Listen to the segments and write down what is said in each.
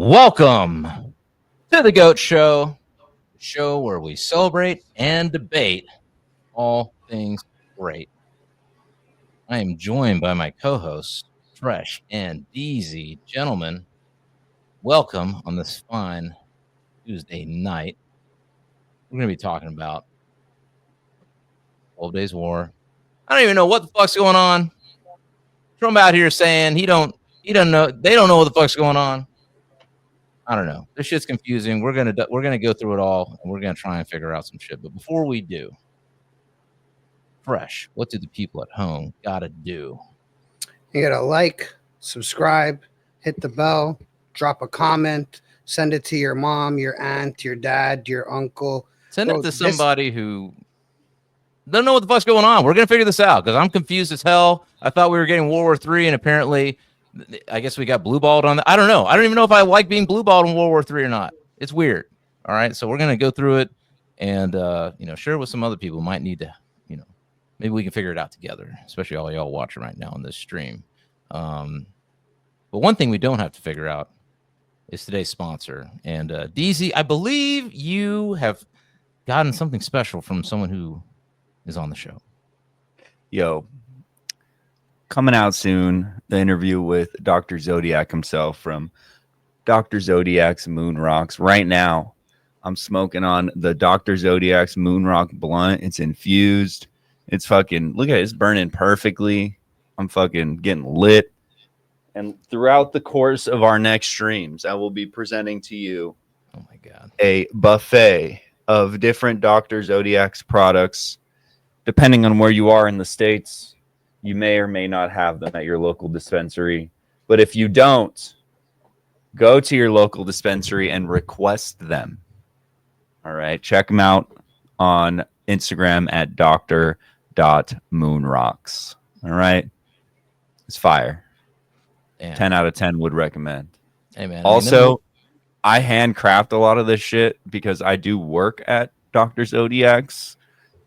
Welcome to the Goat Show, the show where we celebrate and debate all things great. I am joined by my co-hosts, Fresh and Deezy. Gentlemen, welcome on this fine Tuesday night. We're going to be talking about 12 Days War. I don't even know what the fuck's going on. Trump out here saying he doesn't know, they don't know what the fuck's going on. I don't know. This shit's confusing. We're gonna go through it all, and we're gonna try and figure out some shit. But before we do, Fresh, what do the people at home gotta do? You gotta like, subscribe, hit the bell, drop a comment, send it to your mom, your aunt, your dad, your uncle. Send it to somebody who don't know what the fuck's going on. We're gonna figure this out because I'm confused as hell. I thought we were getting World War III, and apparently, I guess we got blue balled on that. I don't know. I don't even know if I like being blue balled in World War III or not. It's weird. All right, so we're gonna go through it and share it with some other people. Might need to, maybe we can figure it out together. Especially all y'all watching right now on this stream. But one thing we don't have to figure out is today's sponsor. And DZ, I believe you have gotten something special from someone who is on the show. Yo, coming out soon, the interview with Dr. Zodiac himself from Dr. Zodiac's MOONROCKS. Right now, I'm smoking on the Dr. Zodiac's MOONROCK blunt. It's infused. It's fucking, look at it, it's burning perfectly. I'm fucking getting lit. And throughout the course of our next streams, I will be presenting to you a buffet of different Dr. Zodiac's products. Depending on where you are in the States, you may or may not have them at your local dispensary. But if you don't, go to your local dispensary and request them. All right. Check them out on Instagram at dr.moonrocks. All right. It's fire. Damn. 10 out of 10 would recommend. Hey, man. Also, I handcraft a lot of this shit because I do work at Dr. Zodiac's.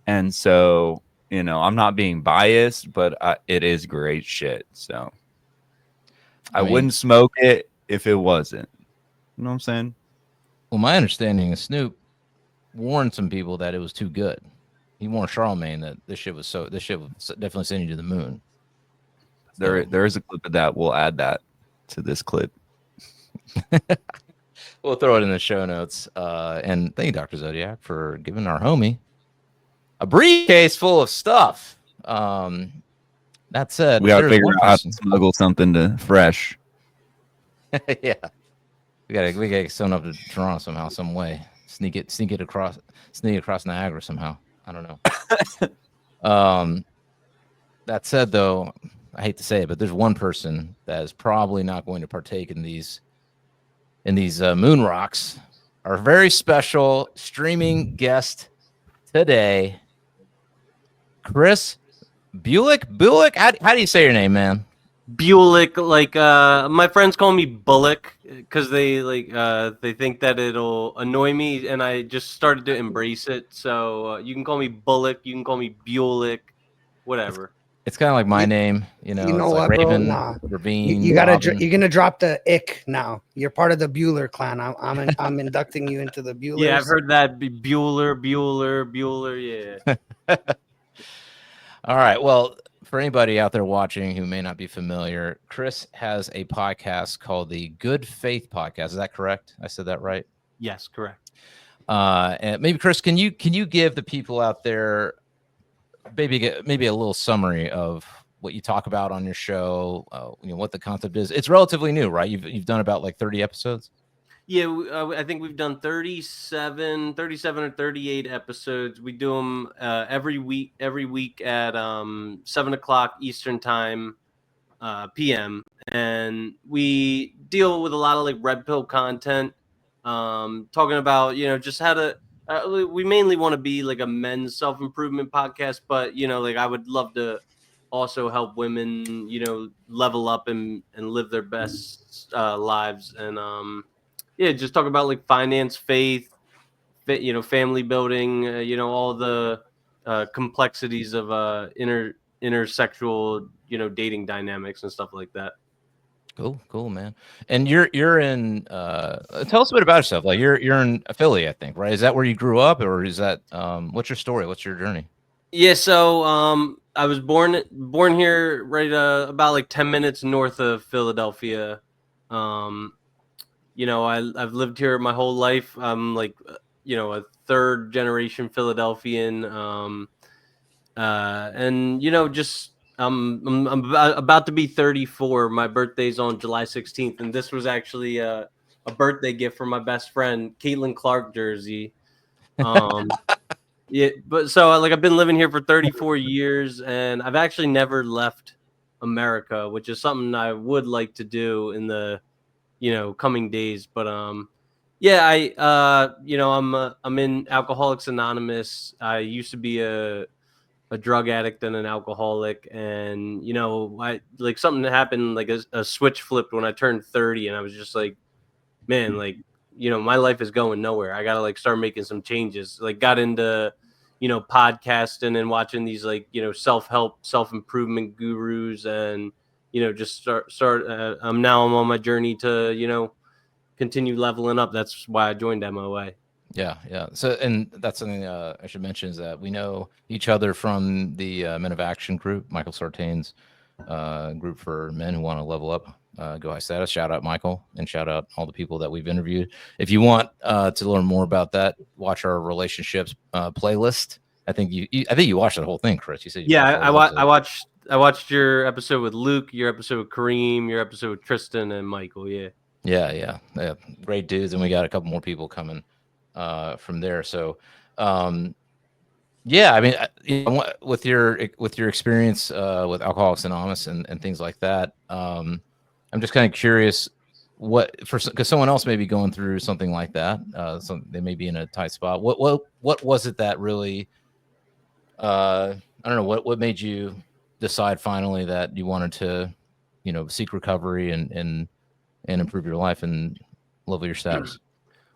And so, I'm not being biased, but it is great shit. So I wouldn't smoke it if it wasn't. You know what I'm saying? Well, my understanding is Snoop warned some people that it was too good. He warned Charlemagne that this shit would definitely send you to the moon. There is a clip of that. We'll add that to this clip. We'll throw it in the show notes. And thank you, Dr. Zodiac, for giving our homie a briefcase full of stuff. That said, we gotta figure out how to smuggle something to Fresh. Yeah, we gotta get someone up to Toronto somehow, some way. Sneak it across Niagara somehow. I don't know. That said, though, I hate to say it, but there's one person that is probably not going to partake in these MOONROCKS. Our very special streaming guest today, Chris Bulik. How do you say your name, man? Bulik. Like my friends call me Bulik because they think that it'll annoy me, and I just started to embrace it. So you can call me Bulik, you can call me Bulik, whatever. It's kind of like my name, You know it's what, like bro? Raven, Nah. Ravine. You're gonna drop the ick now. You're part of the Bueller clan. I'm inducting you into the Bueller. Yeah, I've heard that. Bueller. Yeah. All right. Well, for anybody out there watching who may not be familiar, Chris has a podcast called the Good Faith Podcast. Is that correct? I said that right? Yes, correct. And maybe Chris, can you give the people out there maybe a little summary of what you talk about on your show? What the concept is. It's relatively new, right? You've done about like 30 episodes. Yeah, I think we've done 37 or 38 episodes. We do them every week at 7:00 Eastern time, PM, and we deal with a lot of like red pill content, talking about just how to. We mainly want to be like a men's self-improvement podcast, but I would love to also help women level up and live their best lives, and yeah, just talk about like finance, faith, family building, all the complexities of intersexual, dating dynamics and stuff like that. Cool, man. And you're in. Tell us a bit about yourself. Like you're in Philly, I think, right? Is that where you grew up, or is that what's your story? What's your journey? Yeah, so I was born here, right about like 10 minutes north of Philadelphia. Um, I've lived here my whole life. I'm like a third generation Philadelphian. And just I'm about to be 34. My birthday's on July 16th, and this was actually a birthday gift from my best friend, Caitlin Clark jersey. Um, yeah, but so like I've been living here for 34 years, and I've actually never left America, which is something I would like to do in the coming days. But yeah, I'm in Alcoholics Anonymous. I used to be a drug addict and an alcoholic, and I like something that happened, like a switch flipped when I turned 30, and I was just like, man, like my life is going nowhere. I gotta like start making some changes. Like got into podcasting and watching these like self-help, self-improvement gurus, and just start I'm on my journey to continue leveling up. That's why I joined MOA. Yeah. So, and that's something I should mention is that we know each other from the Men of Action group, Michael Sartain's group for men who want to level up. Go High Status. Shout out Michael, and shout out all the people that we've interviewed. If you want to learn more about that, watch our relationships playlist. I think you watched the whole thing, Chris. You said I watched your episode with Luke, your episode with Kareem, your episode with Tristan and Michael. Yeah. Great dudes, and we got a couple more people coming from there. So, yeah, I mean, with your experience with Alcoholics Anonymous and things like that, I'm just kind of curious because someone else may be going through something like that. So they may be in a tight spot. What was it that really, I don't know, what made you decide finally that you wanted to, seek recovery and improve your life and level your status?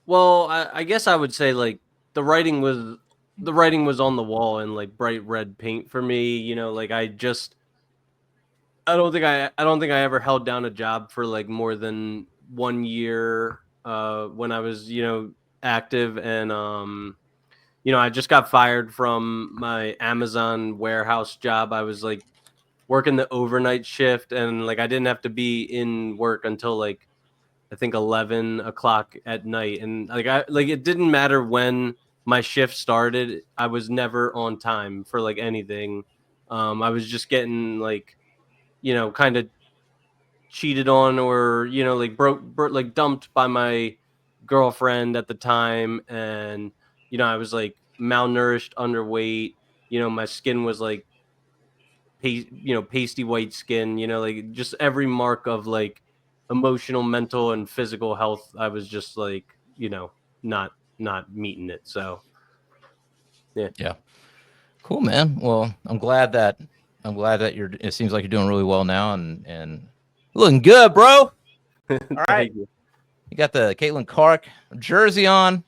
Well, I guess I would say like the writing was on the wall in like bright red paint for me. Like I don't think I ever held down a job for like more than 1 year when I was active, and I just got fired from my Amazon warehouse job. I was like working the overnight shift, and like I didn't have to be in work until like I think 11 o'clock at night, and it didn't matter when my shift started. I was never on time for like anything. I was just getting like kind of cheated on, or like like dumped by my girlfriend at the time, and I was like malnourished, underweight. My skin was like pasty white skin. Like just every mark of like emotional, mental, and physical health. I was just like not meeting it. So Yeah. Cool, man. Well, I'm glad that it seems like you're doing really well now and looking good, bro. All right. Thank you. You got the Caitlin Clark jersey on.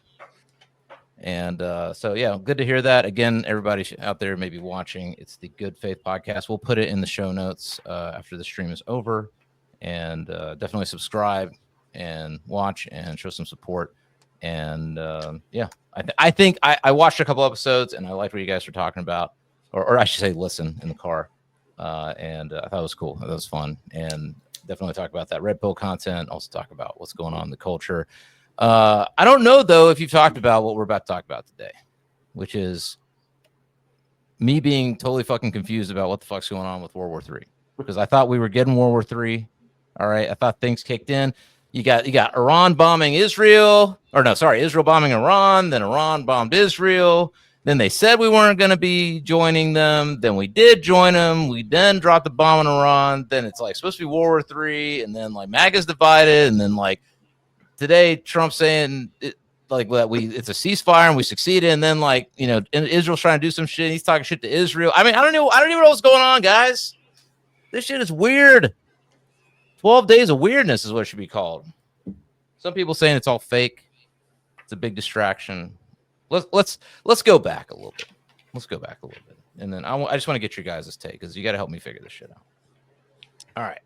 And so, yeah, good to hear that. Again, everybody out there may be watching. It's the Good Faith Podcast. We'll put it in the show notes after the stream is over. And definitely subscribe and watch and show some support. And yeah, I think I watched a couple episodes and I liked what you guys were talking about, or I should say, listen in the car. And I thought it was cool. That was fun. And definitely talk about that red pill content. Also talk about what's going on in the culture. I don't know, though, if you've talked about what we're about to talk about today, which is me being totally fucking confused about what the fuck's going on with World War III, because I thought we were getting World War III. All right. I thought things kicked in. You got Iran bombing Israel, or no, sorry, Israel bombing Iran. Then Iran bombed Israel. Then they said we weren't going to be joining them. Then we did join them. We then dropped the bomb on Iran. Then it's like supposed to be World War III. And then like MAGA's divided. And then like today, Trump's saying it's a ceasefire and we succeeded. And then like, Israel's trying to do some shit. He's talking shit to Israel. I mean, I don't even know what's going on, guys. This shit is weird. 12 days of weirdness is what it should be called. Some people saying it's all fake. It's a big distraction. Let's go back a little bit. Let's go back a little bit. And then I just want to get your guys' take because you got to help me figure this shit out. All right.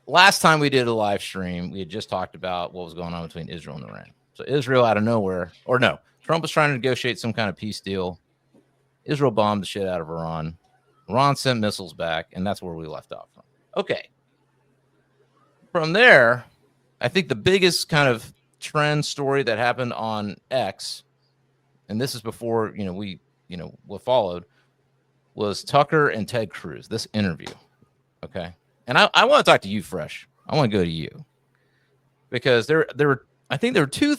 last time we did a live stream, we had just talked about what was going on between Israel and Iran. So Israel out of nowhere, or no, Trump was trying to negotiate some kind of peace deal. Israel bombed the shit out of Iran. Iran sent missiles back, and that's where we left off from. Okay. From there, I think the biggest kind of trend story that happened on X, and this is before, what followed, was Tucker and Ted Cruz, this interview. Okay. And I want to talk to you, Fresh. I want to go to you. Because I think there were three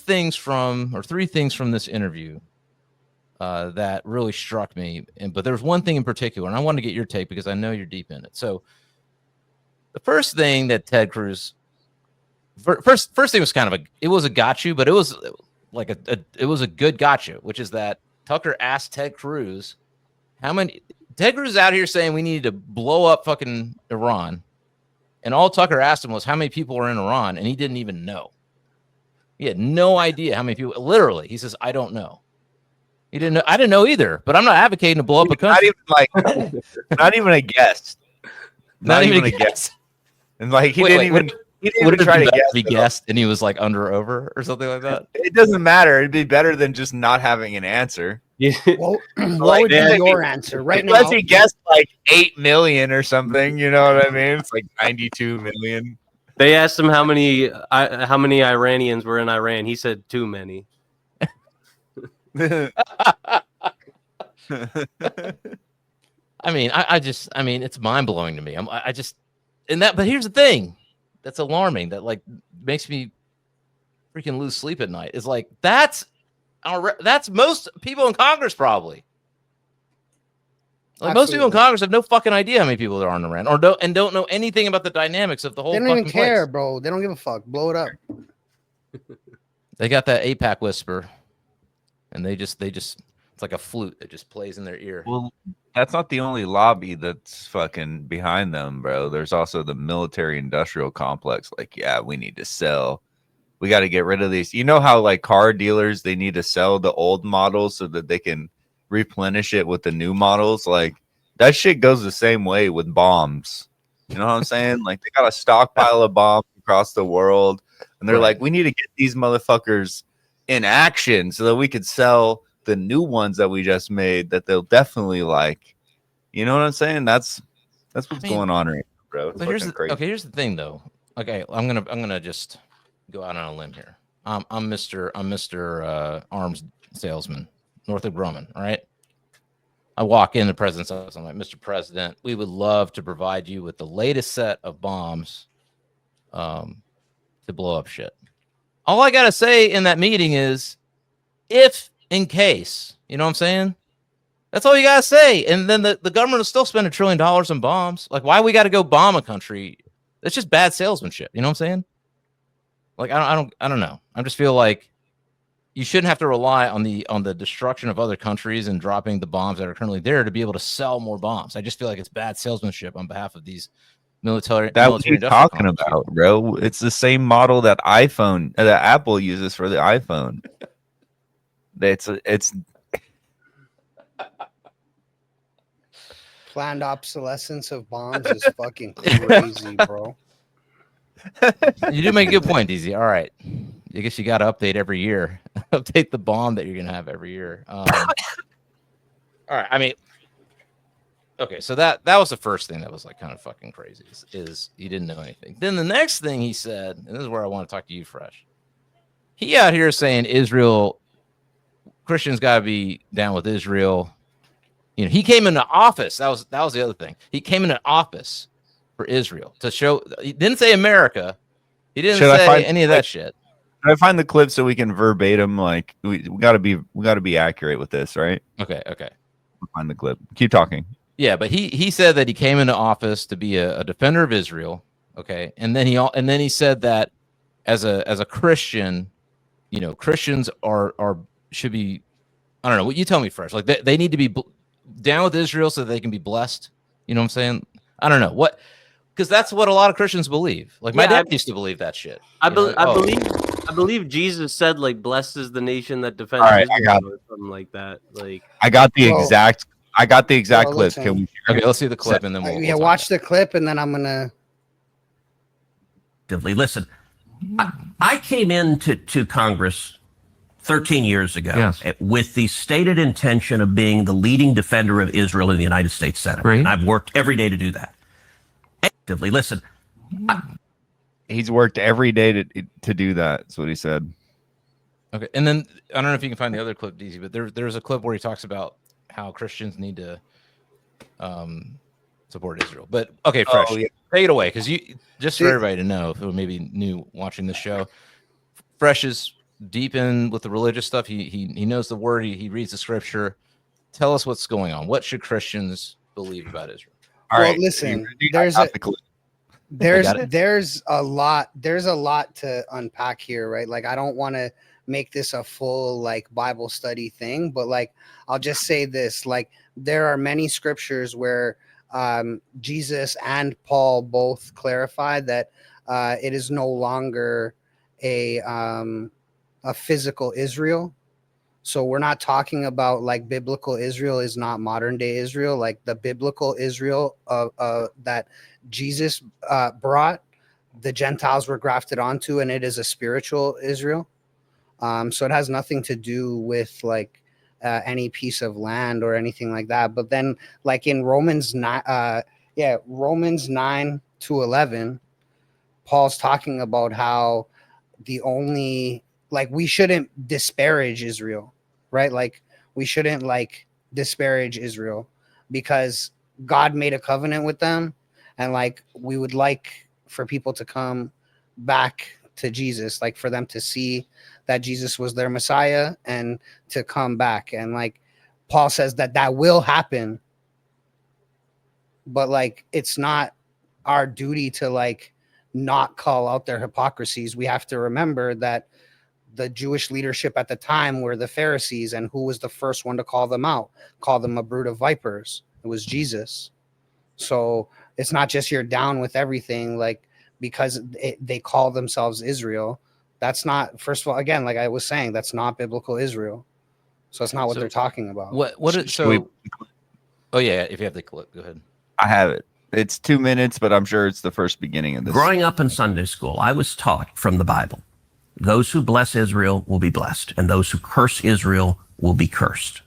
things from this interview that really struck me. But there was one thing in particular, and I wanted to get your take because I know you're deep in it. So the first thing that Ted Cruz, first thing was kind of it was a gotcha, but it was like it was a good gotcha, which is that Tucker asked Ted Cruz Ted Cruz is out here saying we need to blow up fucking Iran. And all Tucker asked him was how many people are in Iran, and he didn't even know. He had no idea how many people. Literally, he says, "I don't know." He didn't know. I didn't know either. But I'm not advocating to blow up a country. Not even a guess. Not even a guess. And he didn't even try to be guessed, and he was like under or over or something like that. It doesn't matter. It'd be better than just not having an answer. Well, what would be your answer right now? Unless he guessed 8 million or something, you know what I mean? It's 92 million. They asked him how many Iranians were in Iran. He said too many. I mean, it's mind blowing to me. But here's the thing that's alarming that makes me freaking lose sleep at night is that's most people in Congress probably. Most people in Congress have no fucking idea how many people there are in Iran, or don't know anything about the dynamics of the whole. They don't even care, place. bro. They don't give a fuck. Blow it up. They got that APAC whisper, and they just it's like a flute that just plays in their ear. Well, that's not the only lobby that's fucking behind them, bro. There's also the military-industrial complex. We need to sell. We got to get rid of these. You know how car dealers, they need to sell the old models so that they can replenish it with the new models. That shit goes the same way with bombs. You know what I'm saying? They got a stockpile of bombs across the world, and they're we need to get these motherfuckers in action so that we could sell the new ones that we just made that they'll definitely like. You know what I'm saying? That's what's going on right now, bro. It's here's the thing though. Okay, I'm gonna just go out on a limb here. I'm Mr. Arms salesman, Northrop Grumman. All right. I walk in the president's office. I'm like, Mr. President, we would love to provide you with the latest set of bombs to blow up shit. All I got to say in that meeting is if in case, you know what I'm saying? That's all you got to say. And then the government will still spend $1 trillion on bombs. Why we got to go bomb a country? It's just bad salesmanship. You know what I'm saying? I don't know. I just feel like you shouldn't have to rely on the destruction of other countries and dropping the bombs that are currently there to be able to sell more bombs. I just feel like it's bad salesmanship on behalf of these military. That's what you're talking about, bro. It's the same model that Apple uses for the iPhone. It's planned obsolescence of bombs is fucking crazy, bro. You do make a good point, DZ. All right. I guess you got to update every year. Update the bomb that you're going to have every year. All right. I mean, okay. So that was the first thing that was kind of fucking crazy is he didn't know anything. Then the next thing he said, and this is where I want to talk to you, Fresh. He out here saying Christians got to be down with Israel. You know, he came into office. That was the other thing. He came into office for Israel to show. He didn't say America. He didn't say any of that shit. Can I find the clip so we can verbatim? We gotta be accurate with this, right? Okay. We'll find the clip. Keep talking. Yeah, but he said that he came into office to be a defender of Israel. Okay, and then he said that as a Christian, you know, Christians should be. I don't know what you tell me first. They need to be down with Israel so that they can be blessed. You know what I'm saying? I don't know what, because that's what a lot of Christians believe. My dad used to believe that shit. I believe Jesus said blessed is the nation that defends Israel or something like that. I got the exact clip. Okay, let's see the clip and then we'll watch the clip and then I'm gonna. Listen, I came into Congress 13 years ago with the stated intention of being the leading defender of Israel in the United States Senate. And I've worked every day to do that. Actively, listen. He's worked every day to do that. That's what he said. Okay, and then I don't know if you can find the other clip, DZ, but there's a clip where he talks about how Christians need to support Israel. But okay, Fresh, take it away, because you just for everybody to know who maybe new watching the show, Fresh is deep in with the religious stuff. He knows the word. He reads the scripture. Tell us what's going on. What should Christians believe about Israel? All right, listen, there's a lot to unpack here, right? Like, I don't want to make this a full like Bible study thing, but like I'll just say this: like, there are many scriptures where Jesus and Paul both clarify that it is no longer a physical Israel. So we're not talking about like biblical Israel is not modern day Israel. Like the biblical Israel that Jesus brought, the Gentiles were grafted onto, and it is a spiritual Israel. So it has nothing to do with like any piece of land or anything like that. But then like in Romans 9:2-11, Paul's talking about how we shouldn't disparage Israel, right? Like we shouldn't like disparage Israel because God made a covenant with them, and like we would like for people to come back to Jesus, like for them to see that Jesus was their Messiah and to come back. And like Paul says that will happen, but like it's not our duty to like not call out their hypocrisies. We have to remember that the Jewish leadership at the time were the Pharisees, and who was the first one to call them out, call them a brood of vipers? It was Jesus. So it's not just you're down with everything, like because they call themselves Israel. That's not, first of all, again, like I was saying, that's not biblical Israel. So it's not what they're talking about. Oh yeah, if you have the clip, go ahead. I have it. It's 2 minutes, but I'm sure it's the first beginning of this. Growing up in Sunday school, I was taught from the Bible, those who bless Israel will be blessed, and those who curse Israel will be cursed.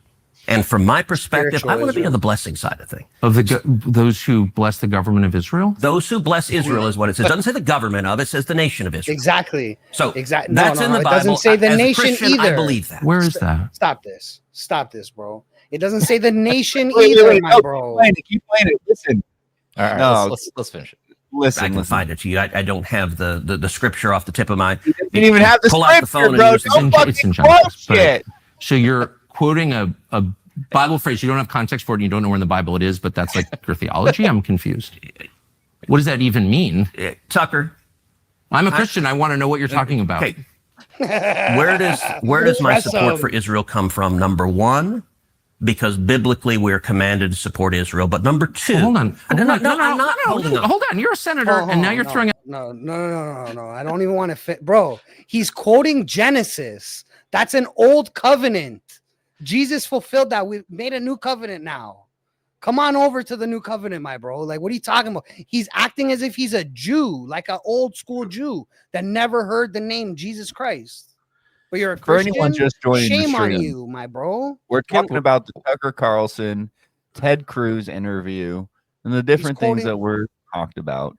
And from my perspective, I want to be on the blessing side of things. Of those who bless the government of Israel? Those who bless Israel is what it says. It doesn't say the government of, it says the nation of Israel. Exactly. So exactly. That's in the Bible. It doesn't say the nation either. I believe that. Where is that? Stop this, bro. It doesn't say the nation either, my bro. Keep playing it. Listen. All right, let's finish it. I can find it to you. I don't have the scripture off the tip of my. You didn't even have the scripture, bro. Don't fucking quote shit. So you're quoting a Bible phrase. You don't have context for it, and you don't know where in the Bible it is, but that's like your theology? I'm confused. What does that even mean? Tucker. I'm a Christian. I want to know what you're talking about. Okay. Where does my support for Israel come from? Number one, because biblically we're commanded to support Israel. But number two, hold on. I'm not holding on. Hold on. You're a senator, and now you're throwing out. No. I don't even want to fit, bro. He's quoting Genesis. That's an old covenant. Jesus fulfilled that. We made a new covenant now. Come on over to the new covenant, my bro. Like, what are you talking about? He's acting as if he's a Jew, like an old school Jew that never heard the name Jesus Christ. But you're a Christian. For anyone just joining shame the on stream, you, my bro. We're talking about the Tucker Carlson, Ted Cruz interview and the different things that were talked about.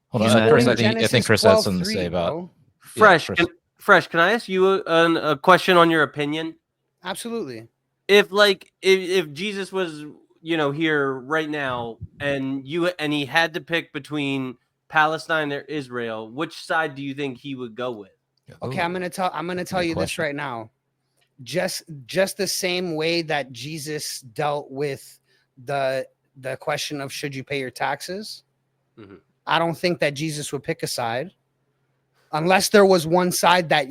Hold on, Chris. I think Chris has something to say about Fresh. Fresh, can I ask you a question on your opinion? Absolutely. If Jesus was, here right now, and he had to pick between Palestine or Israel, which side do you think he would go with? Okay, I'm gonna tell you this right now. Just the same way that Jesus dealt with the question of should you pay your taxes. Mm-hmm. I don't think that Jesus would pick a side. Unless there was one side that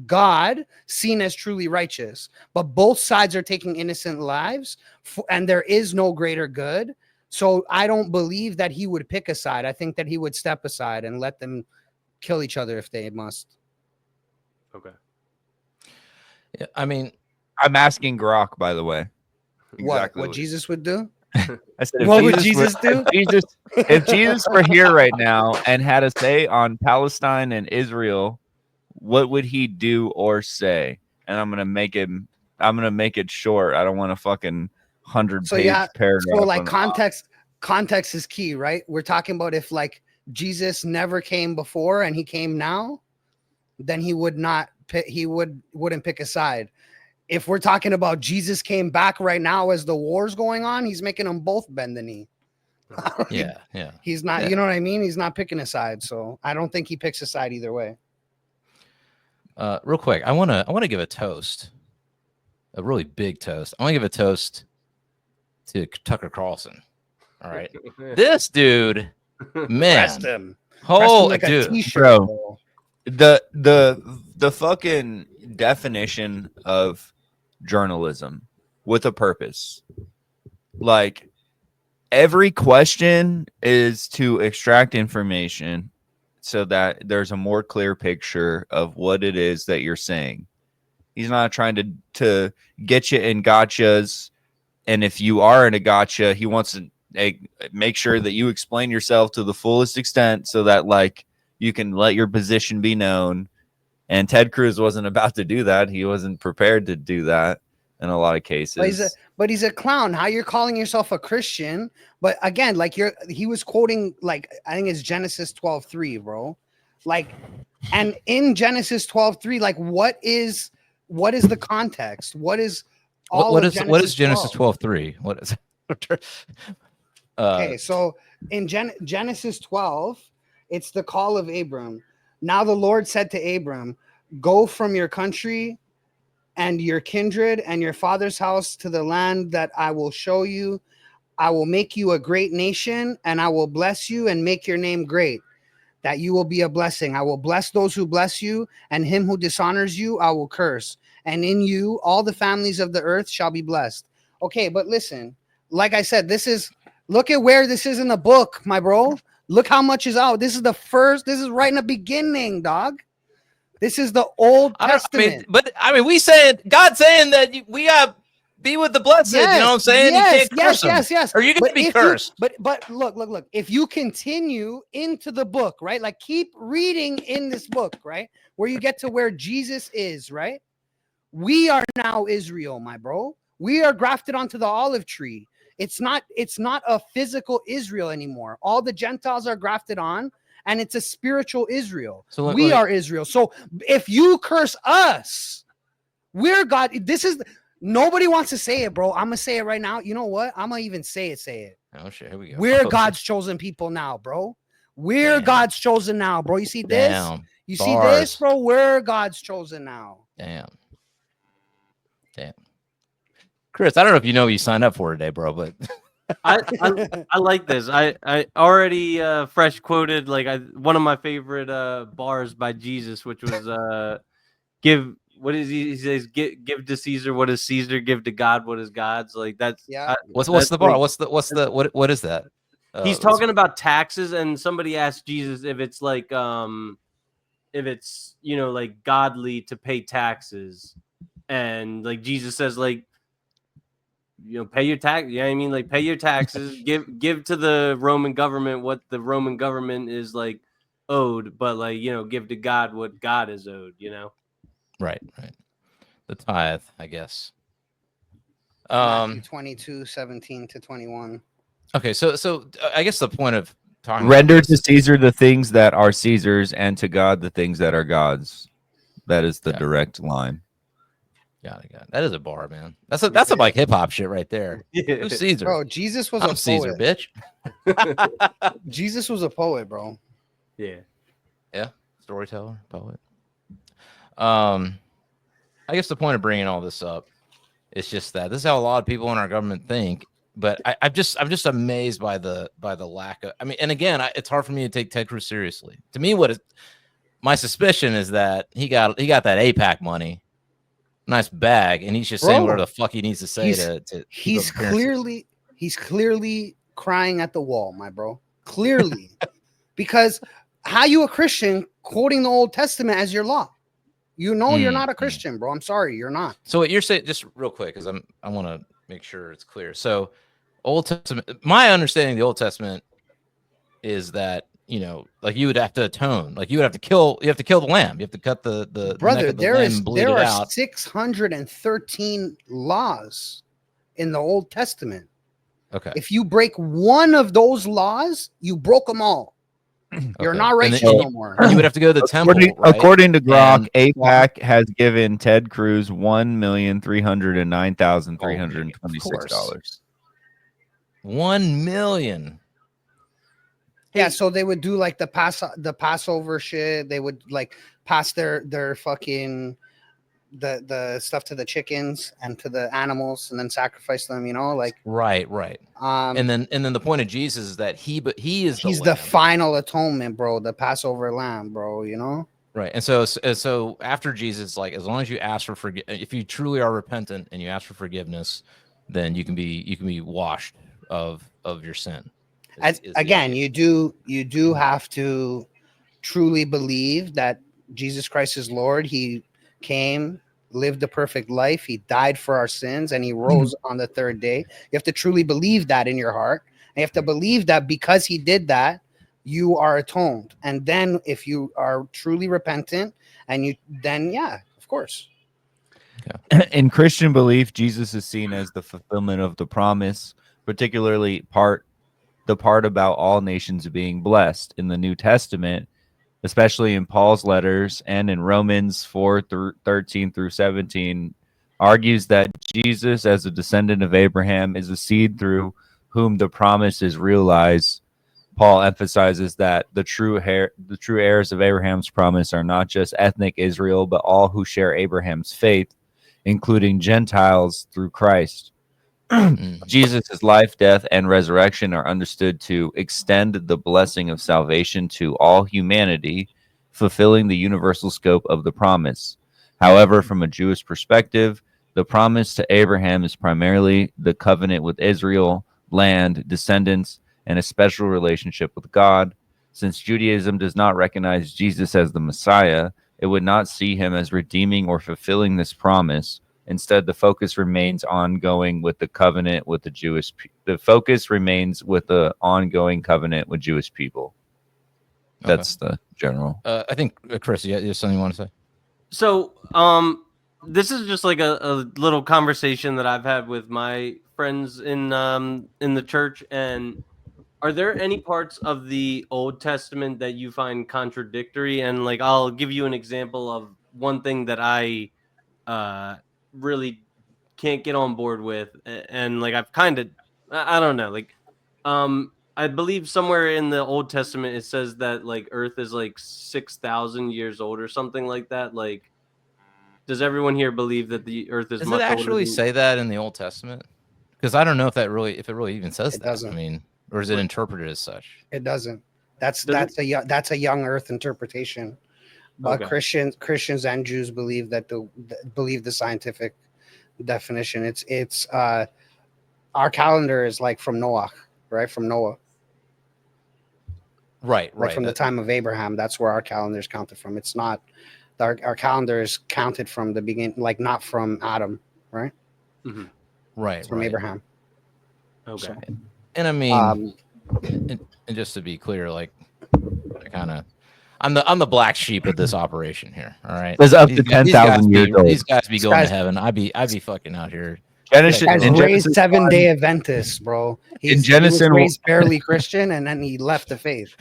God, seen as truly righteous, but both sides are taking innocent lives, and there is no greater good. So I don't believe that he would pick a side. I think that he would step aside and let them kill each other if they must. Okay. Yeah, I mean, I'm asking Grok, by the way. What Jesus would do? I said, What would Jesus do? If Jesus were here right now and had a say on Palestine and Israel, what would he do or say? And I'm gonna make it short. I don't want a fucking 100-page paragraph. So like context is key, right? We're talking about if like Jesus never came before and he came now, then he wouldn't pick a side. If we're talking about Jesus came back right now as the war's going on, he's making them both bend the knee. Yeah. He's not, you know what I mean? He's not picking a side. So I don't think he picks a side either way. Real quick, I wanna give a toast, a really big toast. I want to give a toast to Tucker Carlson. All right, this dude, man, Holy dude, bro. The fucking definition of journalism with a purpose. Like, every question is to extract information so that there's a more clear picture of what it is that you're saying. He's not trying to get you in gotchas. And if you are in a gotcha, he wants to make sure that you explain yourself to the fullest extent so that like you can let your position be known. And Ted Cruz wasn't about to do that. He wasn't prepared to do that in a lot of cases. But he's a clown. How you're calling yourself a Christian? But again, like he was quoting, like, I think it's Genesis 12:3, bro. Like, and in Genesis 12:3, like, what is the context? What is Genesis 12:3? What is okay, so in Genesis 12, it's the call of Abram. Now the Lord said to Abram, go from your country and your kindred and your father's house to the land that I will show you. I will make you a great nation, and I will bless you and make your name great, that you will be a blessing. I will bless those who bless you, and him who dishonors you, I will curse. And in you, all the families of the earth shall be blessed. Okay, but listen, like I said, look at where this is in the book, my bro. Look how much is out. This is right in the beginning, dog. This is the Old Testament. We said, God saying that we got be with the blessed. Yes, you know what I'm saying? Yes. Or you're going to be cursed. But look. If you continue into the book, right? Like, keep reading in this book, right? Where you get to where Jesus is, right? We are now Israel, my bro. We are grafted onto the olive tree. It's not a physical Israel anymore. All the Gentiles are grafted on, and it's a spiritual Israel. So we are Israel. So if you curse us, we're God. Nobody wants to say it, bro. I'm gonna say it right now. You know what? I'm gonna even say it. Oh shit, here we go. We're God's chosen people now, bro. We're God's chosen now, bro. You see this? See this, bro? We're God's chosen now. Damn. Chris, I don't know if you know what you signed up for today, bro, but I like this. I already fresh quoted one of my favorite bars by Jesus, which was give. What is he says? Give to Caesar what is Caesar. Give to God what is God's. Like that's what's the bar? What is that? He's talking about taxes, and somebody asked Jesus if it's like if it's like godly to pay taxes, and like Jesus says like pay your tax. Yeah, I mean like pay your taxes. give to the Roman government what the Roman government is like owed, but like give to God what God is owed. Right. The tithe, I guess. Matthew 22:17-21. Okay, so I guess the point of talking render to Caesar the things that are Caesar's, and to God the things that are God's. That is the direct line. Got it. That is a bar, man. That's some like hip hop shit right there. Who's Caesar? Bro, Jesus was a poet. Caesar, bitch. Jesus was a poet, bro. Yeah. Storyteller, poet. I guess the point of bringing all this up is just that this is how a lot of people in our government think. But I'm just amazed by the lack of. I mean, and again, it's hard for me to take Ted Cruz seriously. To me, my suspicion is that he got that APAC money, nice bag, and he's just saying whatever the fuck he needs to say to. He's clearly crying at the wall, my bro. Clearly, because how you a Christian quoting the Old Testament as your law? You're not a Christian, bro. I'm sorry, you're not. So what you're saying, just real quick, because I want to make sure it's clear. So Old Testament. My understanding of the Old Testament is that, you know, like you would have to atone, like you would have to kill. You have to kill the lamb. You have to cut the Brother, neck of the lamb and bleed there it are out. 613 laws in the Old Testament. Okay. If you break one of those laws, you broke them all. You're Okay. not And then- righteous and no more. You would have to go to the temple. Right? According to Grok, And- APAC has given Ted Cruz $1,309,326. 1 million. Yeah, so they would do like the Passover shit. They would like pass their fucking the stuff to the chickens and to the animals and then sacrifice them, you know, like Right. And then the point of Jesus is that he's the lamb. final atonement, bro, the Passover lamb, bro, you know? Right. And so after Jesus, like, as long as you ask for if you truly are repentant and you ask for forgiveness, then you can be washed of your sin. Again, you do have to truly believe that Jesus Christ is Lord. He came, lived a perfect life. He died for our sins, and he rose on the third day. You have to truly believe that in your heart. And you have to believe that because he did that, you are atoned. And then if you are truly repentant, yeah, of course. Okay. In Christian belief, Jesus is seen as the fulfillment of the promise, particularly the part about all nations being blessed in the New Testament, especially in Paul's letters and in Romans 4:13 through 17, argues that Jesus, as a descendant of Abraham, is a seed through whom the promise is realized. Paul emphasizes that the true heirs of Abraham's promise are not just ethnic Israel, but all who share Abraham's faith, including Gentiles through Christ. Jesus' life, death, and resurrection are understood to extend the blessing of salvation to all humanity, fulfilling the universal scope of the promise. However, from a Jewish perspective, the promise to Abraham is primarily the covenant with Israel, land, descendants, and a special relationship with God. Since Judaism does not recognize Jesus as the Messiah, it would not see him as redeeming or fulfilling this promise. Instead, the focus remains ongoing with the covenant with the Jewish. The focus remains with the ongoing covenant with Jewish people. That's the general. I think Chris, you have something you want to say? So, this is just like a little conversation that I've had with my friends in the church. And are there any parts of the Old Testament that you find contradictory? And like, I'll give you an example of one thing that I really can't get on board with, and like I've kind of, I don't know, like I believe somewhere in the Old Testament it says that like Earth is like 6,000 years old or something like that. Like, does everyone here believe that the Earth is Does much it actually older than... say that in the Old Testament? Because I don't know if it really even says It that. doesn't. I mean, or is it interpreted as such? It doesn't. That's a young Earth interpretation. But Okay. Christians and Jews believe that the scientific definition. It's our calendar is like from Noah, right? From Noah. Right. Like from the time of Abraham, that's where our calendar is counted from. It's not our calendar is counted from the beginning, like not from Adam, right? Mm-hmm. Right. It's from Abraham. Okay. So, and I mean, and just to be clear, like, I'm the black sheep of this operation here. All right, there's up to 10,000 years old. These guys be going to heven. I'd be fucking out here. Genesis raised 7-day Adventists, bro. He was raised barely Christian, and then he left the faith.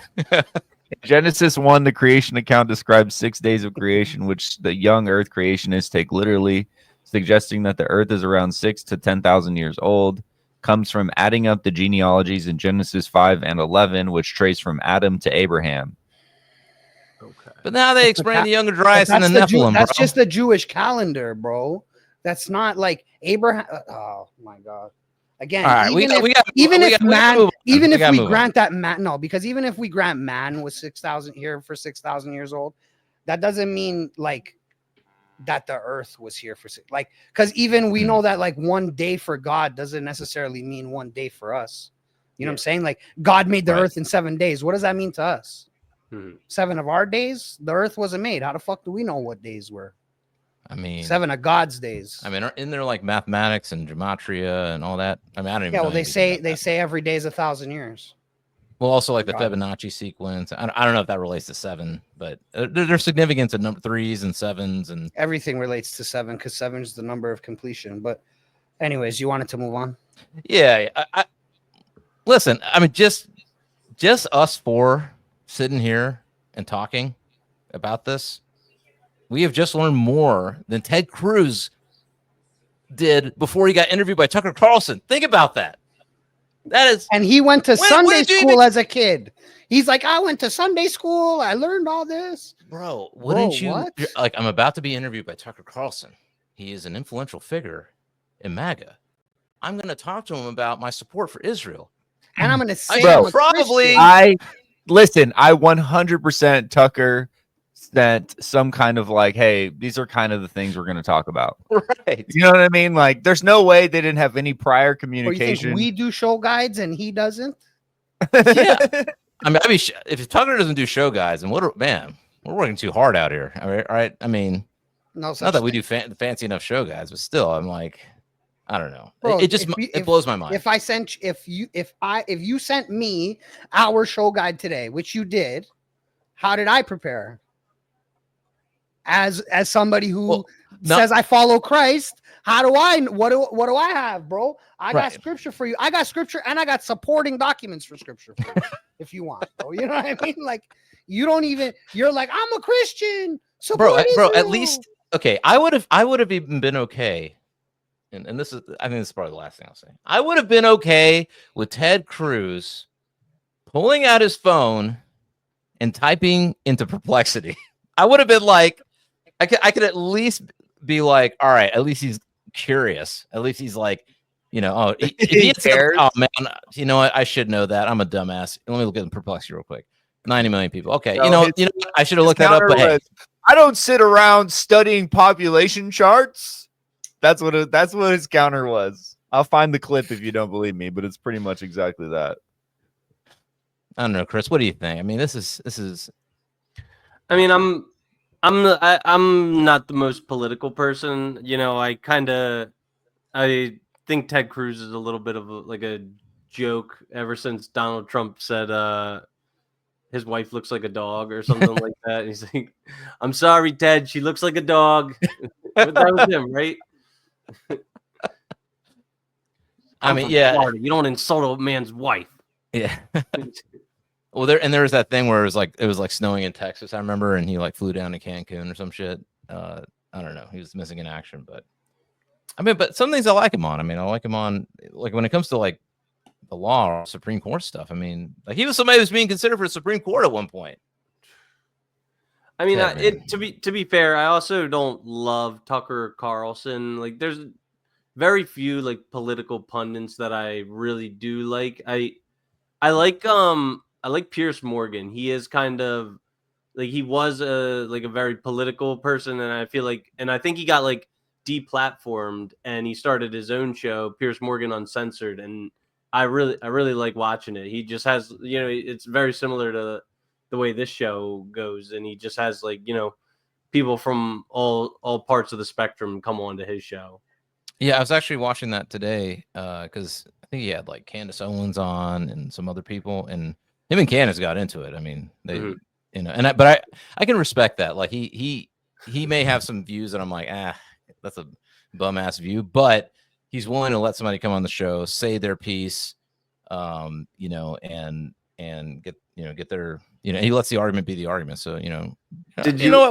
Genesis 1, the creation account describes 6 days of creation, which the young Earth creationists take literally, suggesting that the Earth is around 6 to 10,000 years old. Comes from adding up the genealogies in Genesis 5 and 11, which trace from Adam to Abraham. Okay. But now they explain the Younger Dryas and the Nephilim. That's just the Jewish calendar, bro. That's not like Abraham. Oh my God! Again, right, even if we grant that man, no, because even if we grant man was 6,000 here for 6,000 years old, that doesn't mean like that the Earth was here for like, because even we know that like one day for God doesn't necessarily mean one day for us. You know what I'm saying? Like God made the Earth in 7 days. What does that mean to us? 7 of our days? The Earth wasn't made. How the fuck do we know what days were? I mean, 7 of God's days. I mean, in there like mathematics and gematria and all that? I mean, I don't even Yeah, know. well, they say every day is 1,000 years. Well, also like the God. Fibonacci sequence. I don't know if that relates to 7, but there's significance in number 3s and 7s and Everything relates to 7 because 7 is the number of completion. But anyways, you wanted to move on? yeah. Listen, I mean, just us 4 sitting here and talking about this. We have just learned more than Ted Cruz did before he got interviewed by Tucker Carlson. Think about that. That is, and he went to Sunday did you school as a kid. He's like, I went to Sunday school. I learned all this. bro. Wouldn't you what? like? I'm about to be interviewed by Tucker Carlson. He is an influential figure in MAGA. I'm going to talk to him about my support for Israel. And I'm going to say, Bro, I'm a probably- Christian. Listen, I 100% Tucker sent some kind of like, hey, these are kind of the things we're going to talk about. Right. You know what I mean? Like, there's no way they didn't have any prior Or you communication. think we do show guides and he doesn't? Yeah. I mean, if Tucker doesn't do show guides, and we're working too hard out here. All right. I mean, No, not that we do fancy enough show guides, but still, I'm like, I don't know. Bro, It blows my mind. If you sent me our show guide today, which you did, how did I prepare? As somebody who says I follow Christ, what do I have, bro? I got scripture for you. I got scripture and I got supporting documents for scripture for you, if you want, bro. You know what I mean? Like, you're like, I'm a Christian. Bro, at least okay. I would have even been okay. And I think this is probably the last thing I'll say. I would have been okay with Ted Cruz pulling out his phone and typing into Perplexity. I would have been like, I could at least be like, all right, at least he's curious. At least he's like, if he cares. Oh man, you know what? I should know that. I'm a dumbass. Let me look at the Perplexity real quick. 90 million people. Okay, I should have looked that up. But hey, I don't sit around studying population charts. That's what his counter was. I'll find the clip if you don't believe me, but it's pretty much exactly that. I don't know, Chris. What do you think? I mean, this is. I mean, I'm not the most political person. I think Ted Cruz is a little bit of a joke ever since Donald Trump said his wife looks like a dog or something like that. And he's like, I'm sorry, Ted, she looks like a dog. But that was him, right? I mean, yeah. Florida. You don't insult a man's wife. Yeah. Well, there was that thing where it was like snowing in Texas, I remember, and he like flew down to Cancun or some shit. I don't know. He was missing in action, but I mean, but some things I like him on. I mean, I like him on like when it comes to like the law or Supreme Court stuff. I mean, like he was somebody who was being considered for the Supreme Court at one point. I mean, to be fair, I also don't love Tucker Carlson. Like, there's very few like political pundits that I really do like. I like Piers Morgan. He is kind of like, he was a very political person, and I feel like, and I think he got like deplatformed and he started his own show, Piers Morgan Uncensored, and I really like watching it. He just has, it's very similar to the way this show goes, and he just has people from all parts of the spectrum come on to his show. Yeah, I was actually watching that today because I think he had like Candace Owens on and some other people, and him and Candace got into it. I mean, they, but I can respect that. Like he may have some views that I'm like, that's a bum ass view, but he's willing to let somebody come on the show, say their piece, and get their, he lets the argument be the argument. So, you know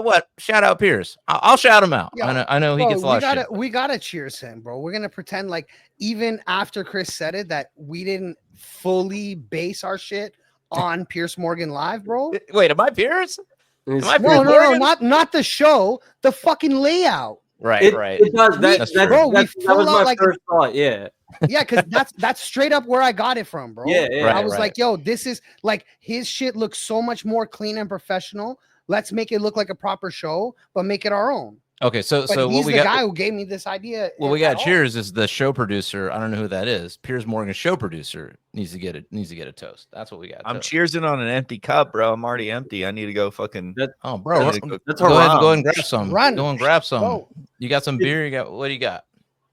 what? Shout out Piers. I'll shout him out. Yeah, I know he gets a lot of shit. We gotta cheers him, bro. We're gonna pretend like even after Chris said it that we didn't fully base our shit on Piers Morgan Live, bro. Wait, am I Piers? No, not the show, the fucking layout. Right. It does. That was my first thought. Yeah. Yeah, because that's straight up where I got it from, bro. Yeah. I was like, yo, this is like, his shit looks so much more clean and professional. Let's make it look like a proper show, but make it our own. Okay, so But what he's we the got? guy who gave me this idea. What we at got? all. Cheers is the show producer. I don't know who that is. Piers Morgan's show producer needs to get a toast. That's what we got. I'm toast. cheersing on an empty cup, bro. I'm already empty. I need to go fucking. Oh, bro, I need to That's go ahead haram. and grab some. Run. Go and grab some. Go. You got some beer? You got what do you got?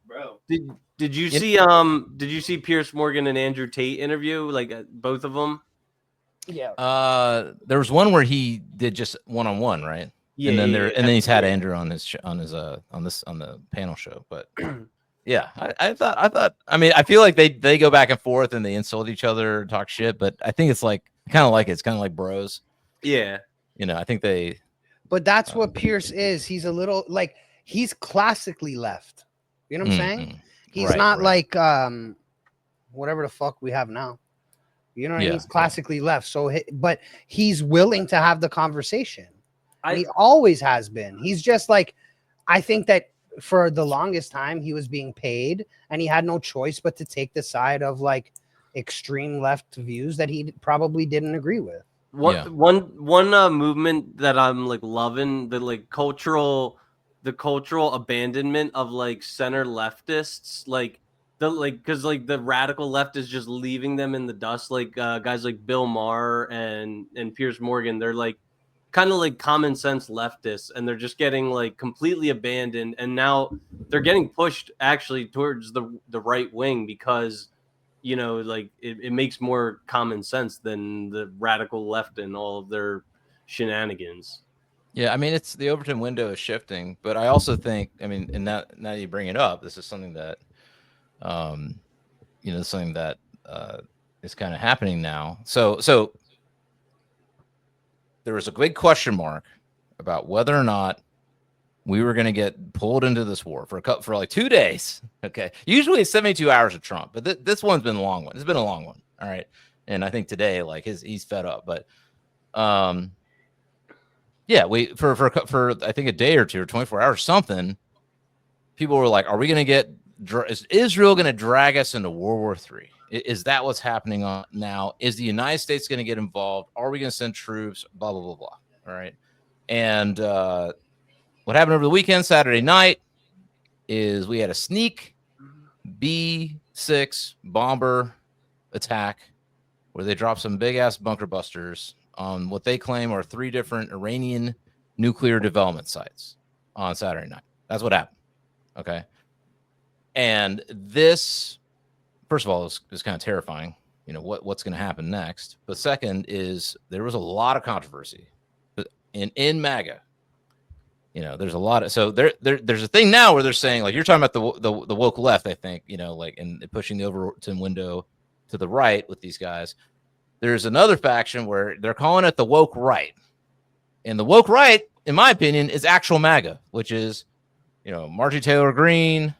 Bro. Did you see Pierce Morgan and Andrew Tate interview, like both of them? Yeah. There was one where he did just one-on-one, right? Yeah, and then yeah, then he's had Andrew on his on the panel show. But yeah, I thought I mean I feel like they go back and forth and they insult each other, talk shit. But I think it's like kind of like it's kind of like bros. Yeah, You know, I think they. But that's what Pierce is. He's a little like he's classically left. You know what I'm saying? He's Right, not right. like whatever the fuck we have now. You know what I mean? Yeah, He's classically left. So but he's willing to have the conversation. He always has been. He's just like, I think that for the longest time he was being paid and he had no choice but to take the side of like extreme left views that he probably didn't agree with. One movement that I'm like loving, the cultural abandonment of like center leftists, because the radical left is just leaving them in the dust. Like guys like Bill Maher and Piers Morgan, they're like kind of like common sense leftists, and they're just getting like completely abandoned, and now they're getting pushed actually towards the right wing because like it makes more common sense than the radical left and all of their shenanigans. Yeah, I mean it's the Overton window is shifting, but I also think and now you bring it up, this is something that something that is kind of happening now. So there was a big question mark about whether or not we were going to get pulled into this war for like 2 days. Okay. Usually it's 72 hours of Trump, but this one's been a long one. It's been a long one. All right. And I think today, like he's fed up, but, yeah, we, for I think a day or two or 24 hours, something, people were like, are we going to is Israel going to drag us into World War III? Is that what's happening now? Is the United States going to get involved? Are we going to send troops? Blah, blah, blah, blah. All right. And what happened over the weekend, Saturday night, is we had a sneak B-6 bomber attack where they dropped some big-ass bunker busters on what they claim are 3 different Iranian nuclear development sites on Saturday night. That's what happened. Okay. And this... First of all, it's kind of terrifying, what's going to happen next. But second is there was a lot of controversy in MAGA. There's a lot of there's a thing now where they're saying like you're talking about the woke left, I think, and pushing the Overton window to the right with these guys. There's another faction where they're calling it the woke right, and the woke right, in my opinion, is actual MAGA, which is Marjorie Taylor Greene,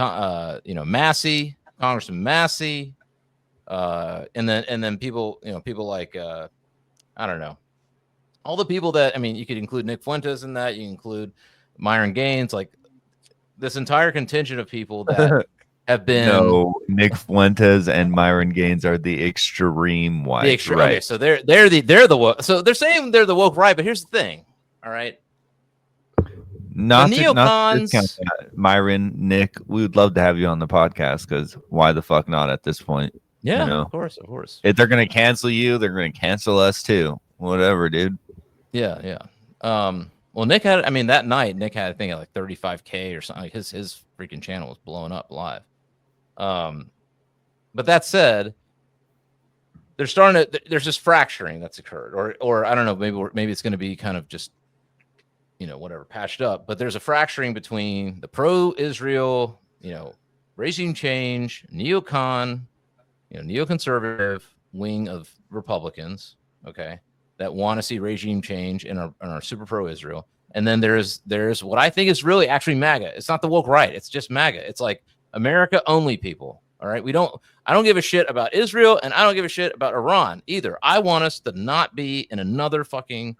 Massie. Congressman Massie, and then people, people like I don't know, all the people that you could include Nick Fuentes in that. You include Myron Gaines, like this entire contingent of people that have been. No, Nick Fuentes and Myron Gaines are the extreme white. Right. Okay, so they're the woke. So they're saying they're the woke right, but here's the thing. All right. Not the to neocons, discount that. Myron, Nick, we would love to have you on the podcast because why the fuck not at this point? Yeah, of course. If they're gonna cancel you, they're gonna cancel us too. Whatever, dude. Yeah. Well, Nick had, that night, Nick had, I think, like 35K or something. Like his freaking channel was blowing up live. But that said, there's just fracturing that's occurred, or I don't know, maybe it's going to be kind of just, whatever, patched up. But there's a fracturing between the pro-Israel, regime change, neoconservative wing of Republicans, okay, that want to see regime change and are super pro-Israel. And then there's what I think is really actually MAGA. It's not the woke right. It's just MAGA. It's like America only people. All right. I don't give a shit about Israel, and I don't give a shit about Iran either. I want us to not be in another fucking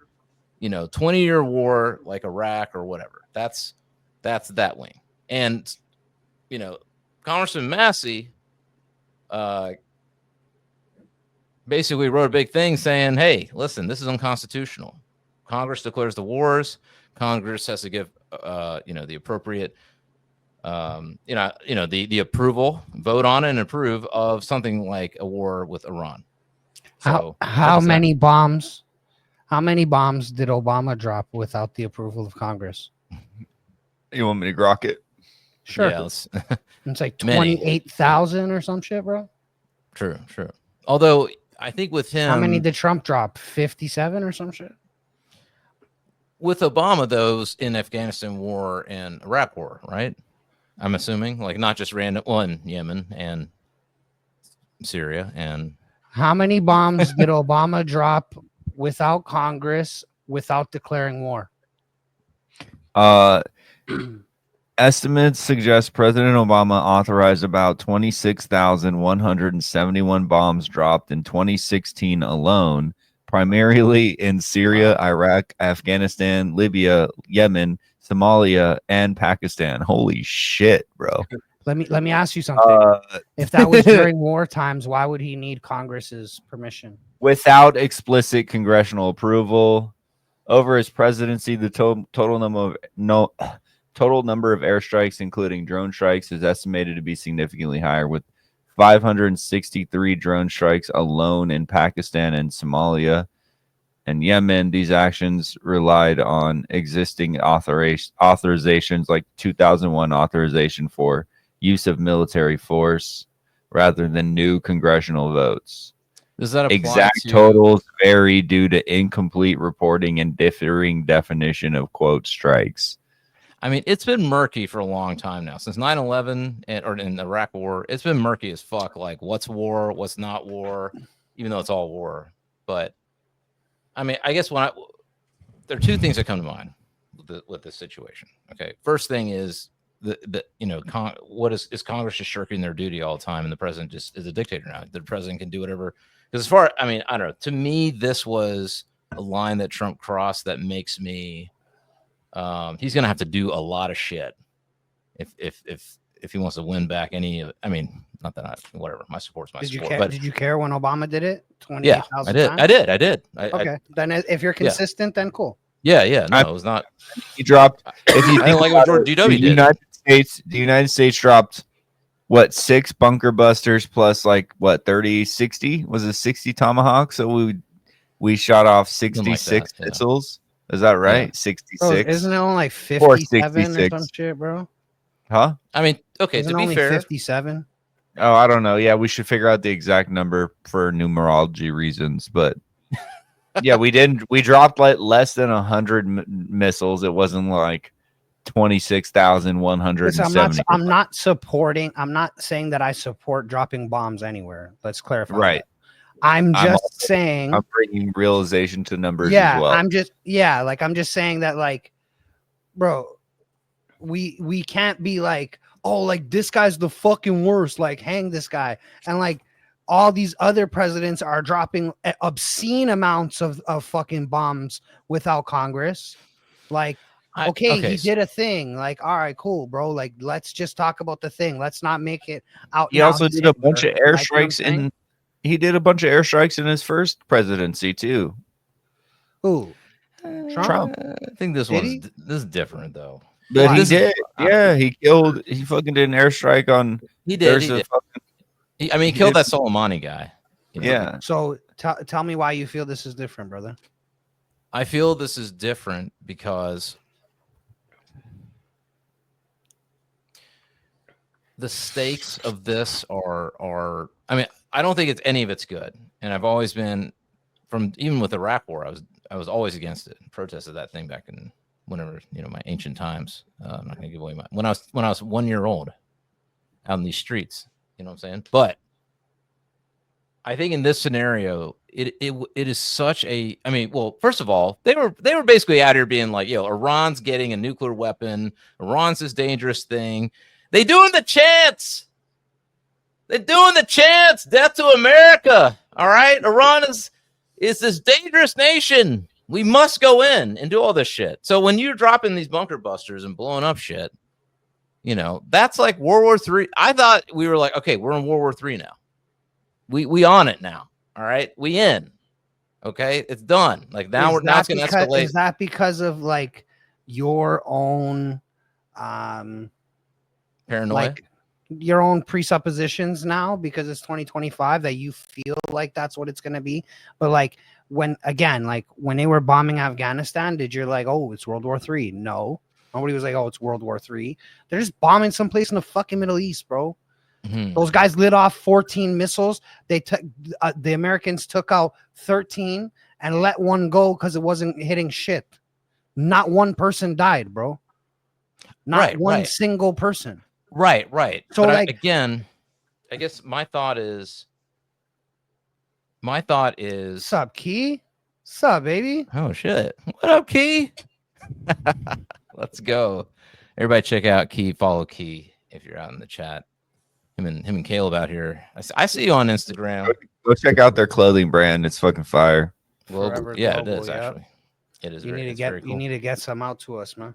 20-year war like Iraq or whatever. That's that wing. And, Congressman Massie basically wrote a big thing saying, hey, listen, this is unconstitutional. Congress declares the wars. Congress has to give, the appropriate, the approval, vote on it and approve of something like a war with Iran. So how many bombs? How many bombs did Obama drop without the approval of Congress? You want me to grok it? Sure. Yeah, it's like 28,000 or some shit, bro. True. Although I think with him, how many did Trump drop? 57 or some shit. With Obama, those in Afghanistan war and Iraq war, right? I'm assuming, like, not just random one, Yemen and Syria. And how many bombs did Obama drop without Congress, without declaring war? Estimates suggest President Obama authorized about 26,171 bombs dropped in 2016 alone, primarily in Syria, Iraq, Afghanistan, Libya, Yemen, Somalia, and Pakistan. Holy shit, bro. Let me ask you something. If that was during war times, why would he need Congress's permission? Without explicit congressional approval. Over his presidency, the total number of airstrikes, including drone strikes, is estimated to be significantly higher, with 563 drone strikes alone in Pakistan and Somalia and Yemen. These actions relied on existing authorizations, like 2001 authorization for use of military force, rather than new congressional votes. Does that apply exact to... totals vary due to incomplete reporting and differing definition of quote strikes? I mean, it's been murky for a long time now. Since 9/11 or in the Iraq war, it's been murky as fuck. Like, what's war, what's not war, even though it's all war. But I mean, I guess there are two things that come to mind with this situation. Okay, first thing is what is Congress just shirking their duty all the time, and the president just is a dictator now. The president can do whatever. Because I don't know. To me, this was a line that Trump crossed that makes me. He's gonna have to do a lot of shit if he wants to win back any. I mean, not that whatever. My support's my support. But did you care when Obama did it? 28,000 yeah, I did. Okay, then if you're consistent, then cool. Yeah. No, it was not. He dropped. If you think like what George GW did. The United States dropped what, 6 bunker busters plus like what, 60? Was it 60 Tomahawks? So we shot off 66 missiles. Is that right? Yeah. 66. Bro, isn't it only like 57 or some shit, bro? Huh? I mean, okay, isn't to be only fair, 57. Oh, I don't know. Yeah, we should figure out the exact number for numerology reasons, but yeah, we didn't. We dropped like less than 100 missiles. It wasn't like 26,170. I'm not saying that I support dropping bombs anywhere. Let's clarify. Right. That. I'm saying I'm bringing realization to numbers as well. I'm just saying that, like, bro, we can't be like, oh, like, this guy's the fucking worst, like, hang this guy. And like all these other presidents are dropping obscene amounts of fucking bombs without Congress. Like, okay, he did a thing. Like, all right, cool, bro. Like, let's just talk about the thing. Let's not make it out. He also did a bunch of airstrikes He did a bunch of airstrikes in his first presidency too. Who? Trump. I think this is different though. But he did. Yeah, he fucking did an airstrike on. He did. He killed that Soleimani guy. Yeah. So tell me why you feel this is different, brother. I feel this is different because the stakes of this are. I mean, I don't think any of it's good, and I've always been even with the Iraq War. I was always against it. Protested that thing back in whenever my ancient times. I'm not gonna give away when I was 1 year old out in these streets. You know what I'm saying? But I think in this scenario, it is such a. I mean, well, first of all, they were basically out here being like, Iran's getting a nuclear weapon. Iran's this dangerous thing. They doing the chants. They're doing the chants. Death to America. All right, Iran is this dangerous nation. We must go in and do all this shit. So when you're dropping these bunker busters and blowing up shit, that's like World War III. I thought we were like, okay, we're in World War III now. We on it now. All right, we in. Okay, it's done. Like now now it's going to escalate. Is that because of like your own Paranoia? like your own presuppositions now because it's 2025 that you feel like that's what it's going to be? But like when they were bombing Afghanistan, did you like, oh, it's World War III? No, nobody was like, oh, it's World War III. They're just bombing someplace in the fucking Middle East, bro. Those guys lit off 14 missiles. They took the Americans took out 13 and let one go because it wasn't hitting shit. Not one person died, bro. Not one single person. Right. So but like again, I guess my thought is. Sup, Key? Sup, baby? Oh shit! What up, Key? Let's go. Everybody, check out Key. Follow Key if you're out in the chat. Him and Caleb out here. I see you on Instagram. Go check out their clothing brand. It's fucking fire. Global. Yeah, it is actually. It is. You need to get some out to us, man.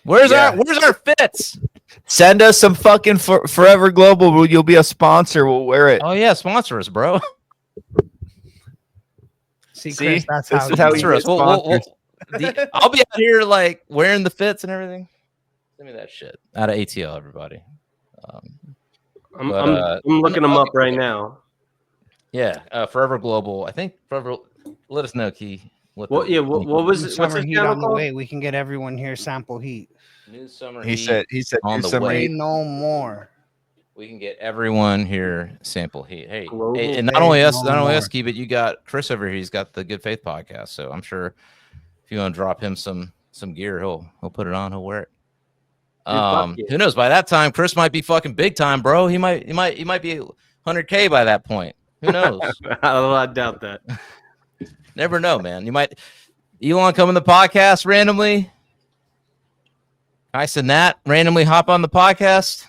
Where's our fits? Send us some fucking Forever Global. You'll be a sponsor. We'll wear it. Oh yeah, sponsor us, bro. See, Chris, that's this is how you get sponsors. I'll be out here like wearing the fits and everything. Send me that shit out of ATL, everybody. I'm looking them up right now. Yeah, Forever Global. I think Forever. Let us know, Key. What was it? What's his channel called? We can get everyone here sample heat. New summer. He said on the way. No more. We can get everyone here sample heat. Hey, Global and not only us, Key, but you got Chris over here. He's got the Good Faith podcast, so I'm sure if you want to drop him some gear, he'll put it on. He'll wear it. Who knows? By that time, Chris might be fucking big time, bro. He might be 100K by that point. Who knows? I doubt that. Never know, man. You might Elon come in the podcast randomly. Ice and Nat randomly hop on the podcast.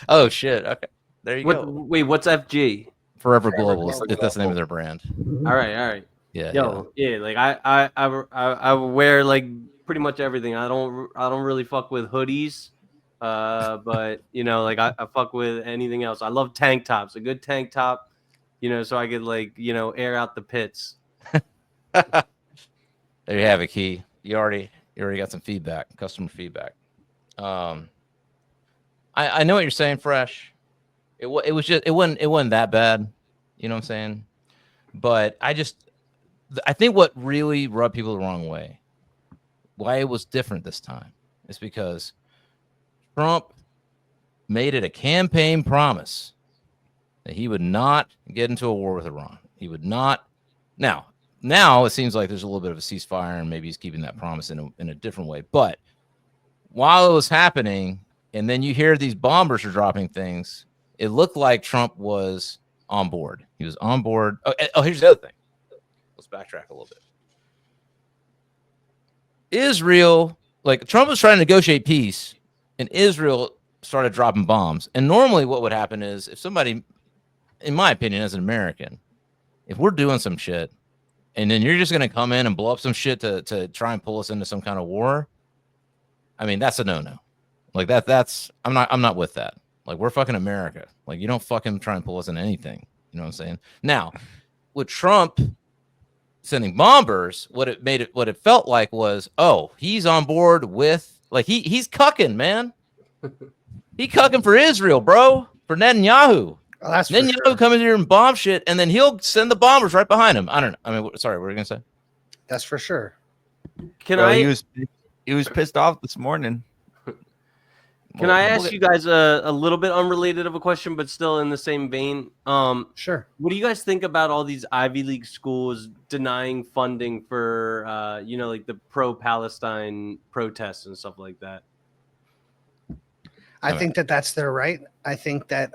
Oh shit! Okay, there you go. Wait, what's FG? Forever Global. That's the name of their brand. All right. Yeah. Yeah. Like I wear like pretty much everything. I don't really fuck with hoodies, but like I fuck with anything else. I love tank tops. A good tank top, so I could like air out the pits. There you have it, Key. You already got some feedback, customer feedback. I know what you're saying, Fresh. It wasn't that bad, you know what I'm saying? But I think what really rubbed people the wrong way, why it was different this time, is because Trump made it a campaign promise that he would not get into a war with Iran. He would not. Now it seems like there's a little bit of a ceasefire, and maybe he's keeping that promise in a different way. But while it was happening, and then you hear these bombers are dropping things, it looked like Trump was on board. He was on board. Oh, here's the other thing. Let's backtrack a little bit. Israel, like Trump was trying to negotiate peace, and Israel started dropping bombs. And normally what would happen is if somebody, in my opinion, as an American, if we're doing some shit, and then you're just going to come in and blow up some shit to try and pull us into some kind of war, I mean, that's a no-no. Like that's I'm not with that. Like, we're fucking America. Like, you don't fucking try and pull us into anything. You know what I'm saying? Now, with Trump sending bombers, what it felt like was, oh, he's on board with, like, he's cucking, man. He cucking for Israel, bro, for Netanyahu. Oh, that's Netanyahu sure. come in here and bomb shit, and then he'll send the bombers right behind him. I don't know. I mean, sorry, what were you gonna say? That's for sure. He was pissed off this morning. Can I ask you guys a little bit unrelated of a question, but still in the same vein? Sure. What do you guys think about all these Ivy League schools denying funding for, like the pro-Palestine protests and stuff like that? I think that's their right. I think that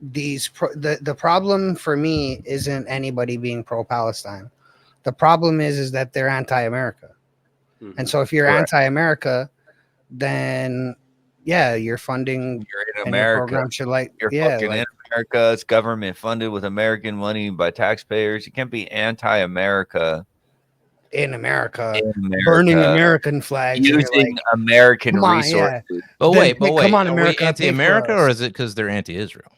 the problem for me isn't anybody being pro-Palestine. The problem is that they're anti-America. Mm-hmm. And so if you're anti-America, then you're funding. You're in America. You're fucking in America. It's government funded with American money by taxpayers. You can't be anti-America. In America, burning American flags, using American resources. But wait, come on, are America, we anti-America, or is it because they're anti-Israel?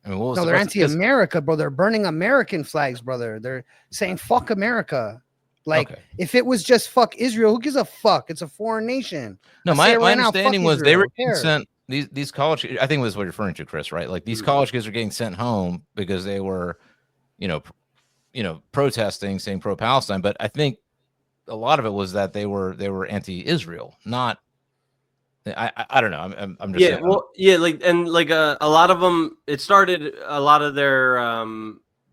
I mean, what was No, the they're first- 'cause- anti-America, bro. They're burning American flags, brother. They're saying fuck America. Like, Okay. if it was just fuck Israel, who gives a fuck? It's a foreign nation. No, I say it my right now, understanding fuck was they were Israel. Who getting cares? sent these college. I think was what you're referring to, Chris, right? Like these college kids are getting sent home because they were, protesting, saying pro-Palestine. But I think a lot of it was that they were anti-Israel, not. I don't know. I'm just Yeah, saying. well, yeah, like a lot of them. It started a lot of their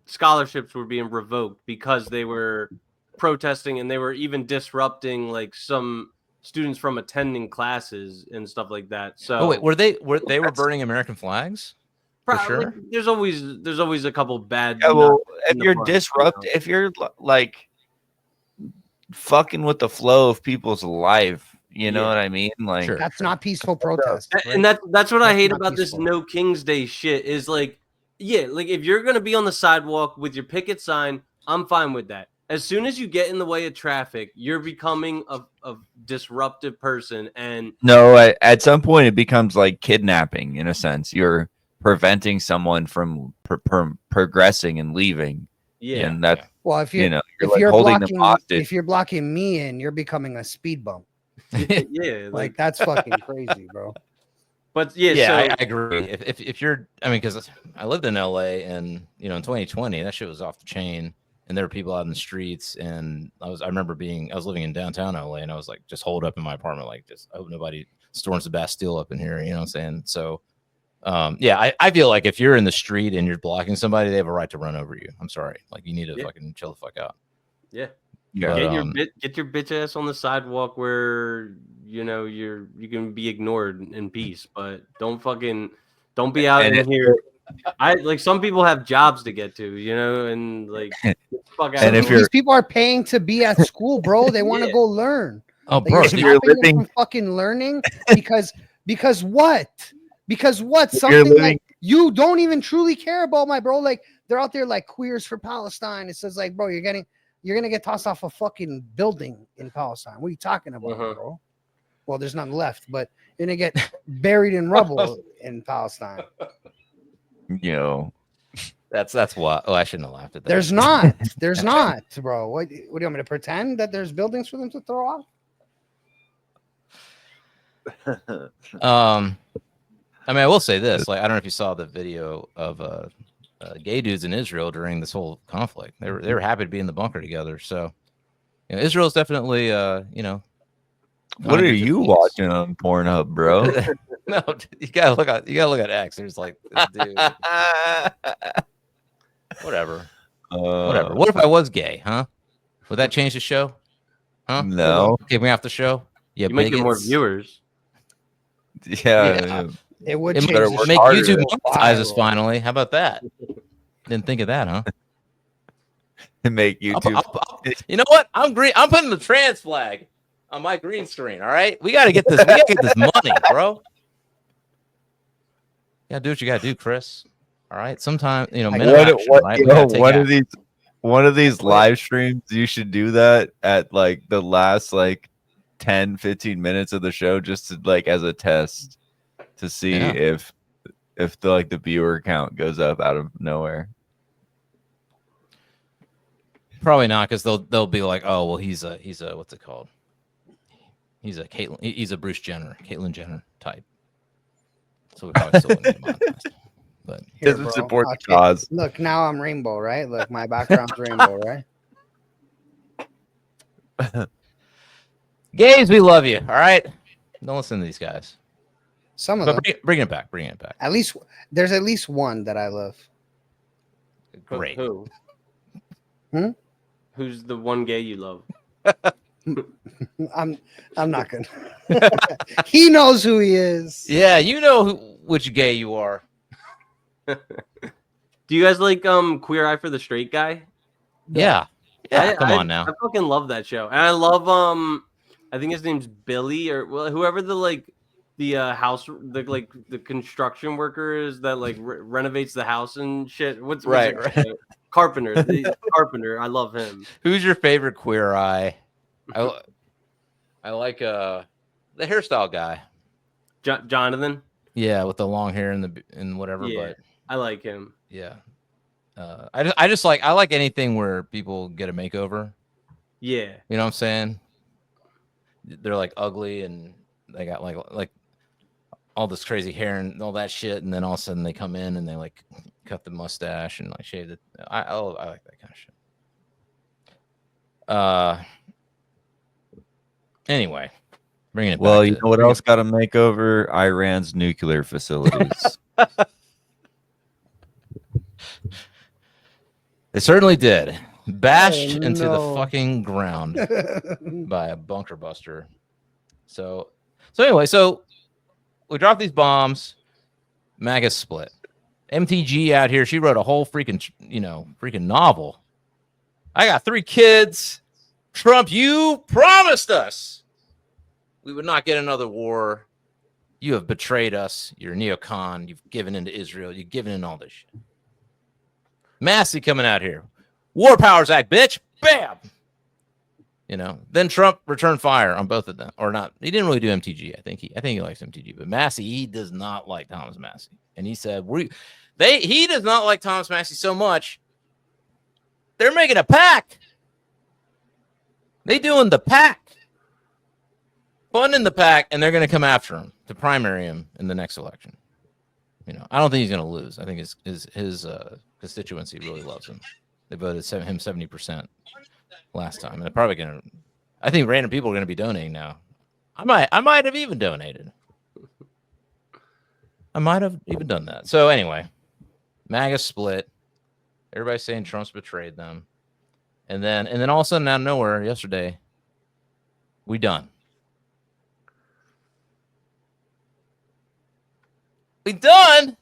scholarships were being revoked because they were protesting and they were even disrupting like some students from attending classes and stuff like that. So Oh wait, were they burning American flags? For sure. like, there's always a couple bad. Yeah, well, if in the you're bunch, disrupt, if you're like fucking with the flow of people's life, you know Yeah. what I mean? Like, Sure. That's not peaceful protest. And that's what I That's hate not about this peaceful. No King's Day shit is like, yeah, like if you're gonna be on the sidewalk with your picket sign, I'm fine with that. As soon as you get in the way of traffic, you're becoming a disruptive person, and no, at some point it becomes like kidnapping in a sense. You're preventing someone from progressing and leaving. yeah, And that's, Well, if you're, you're if like you're holding them blocking, hostage. if you're blocking me in, you're becoming a speed bump. yeah, Like that's fucking crazy, bro. but yeah, Yeah, so I agree. If you're, I mean, because I lived in LA and in 2020, that shit was off the chain, and there were people out in the streets, and I remember I was living in downtown LA, and I was like just holed up in my apartment, like just I hope nobody storms the Bastille up in here, you know what I'm saying? So, yeah, I feel like if you're in the street and you're blocking somebody, they have a right to run over you. I'm sorry, like you need to fucking chill the fuck out. yeah. Yeah. Get your bitch ass on the sidewalk where you can be ignored in peace, but don't be out And in here. I like some people have jobs to get to, and like fuck out. And if of you're- These people are paying to be at school, bro. They want to Yeah. go learn. Oh, Like, bro, you're if you're stopping them living- from fucking learning because what? Because what? If you're Something living- like you don't even truly care about, my bro. Like they're out there like queers for Palestine. It says like, bro, you're gonna get tossed off a fucking building in Palestine. What are you talking about, bro? Well, there's none left, but you're gonna get buried in rubble in Palestine. that's what. Oh, I shouldn't have laughed at that. There's not, bro. What do you want me to pretend that there's buildings for them to throw off? I mean, I will say this: like, I don't know if you saw the video of gay dudes in Israel during this whole conflict. They were happy to be in the bunker together. So, Israel's definitely, What are you watching on Pornhub, bro? No, you gotta look at X. There's like this dude. Whatever. What if I was gay, huh? Would that change the show? Huh? No. Kick me off the show? Yeah, you might get more bigots. viewers. Yeah. It would It change better the work make harder YouTube than monetize us viral. finally. How about that? Didn't think of that, huh? Make YouTube. You know what? I'm green. I'm putting the trans flag on my green screen. All right, we got to get this. We got to get this money, bro. You gotta do what you gotta do, Chris. All right. Sometimes men of action, right? We gotta take action. One of these live streams, you should do that at like the last like 10, 15 minutes of the show, just to like as a test to see if the viewer count goes up out of nowhere. Probably not, because they'll be like, oh well, he's a what's it called? He's a Bruce Jenner, Caitlyn Jenner type. So we probably still wouldn't get monetized. But Here, Doesn't bro. support the Okay. cause. Look, now I'm rainbow, right? Look, my background's rainbow, right? gays, we love you. All right. Don't listen to these guys. Some of But them. bring it back. Bring it back. At least there's at least one that I love. Great. Who? Who's the one gay you love? I'm not gonna. He knows who he is. Yeah, you know which gay you are. Do you guys like Queer Eye for the Straight Guy? Yeah. Yeah. Come on now. I fucking love that show, and I love I think his name's Billy or whoever the house the construction worker is that like renovates the house and shit. What's Right. Carpenter. The Carpenter. I love him. Who's your favorite Queer Eye? I like the hairstyle guy. Jonathan. Yeah, with the long hair and whatever. Yeah. But I like him. Yeah. I just like I like anything where people get a makeover. Yeah. You know what I'm saying? They're like ugly and they got like all this crazy hair and all that shit, and then all of a sudden they come in and they like cut the mustache and like shave it. I like that kind of shit. Anyway, bringing it back. Well, you know what else got a makeover? Iran's nuclear facilities. They certainly did. Bashed into the no. fucking ground by a bunker buster. So anyway, so we dropped these bombs. MAGA split. MTG out here. She wrote a whole freaking novel. I got 3 kids. Trump, you promised us we would not get another war. You have betrayed us. You're a neocon. You've given into Israel. You've given in all this shit. Massie coming out here. War Powers Act, bitch. Bam. Then Trump returned fire on both of them, or not. He didn't really do MTG. I think he likes MTG, but Massie, he does not like Thomas Massie, and he said he does not like Thomas Massie so much. They're making a PAC. They doing the PAC, funding the PAC, and they're going to come after him to primary him in the next election. I don't think he's going to lose. I think his constituency really loves him. They voted him 70% last time, and they're probably going to. I think random people are going to be donating now. I might have even donated. I might have even done that. So anyway, MAGA split. Everybody's saying Trump's betrayed them, and then all of a sudden out of nowhere yesterday, we done. We done.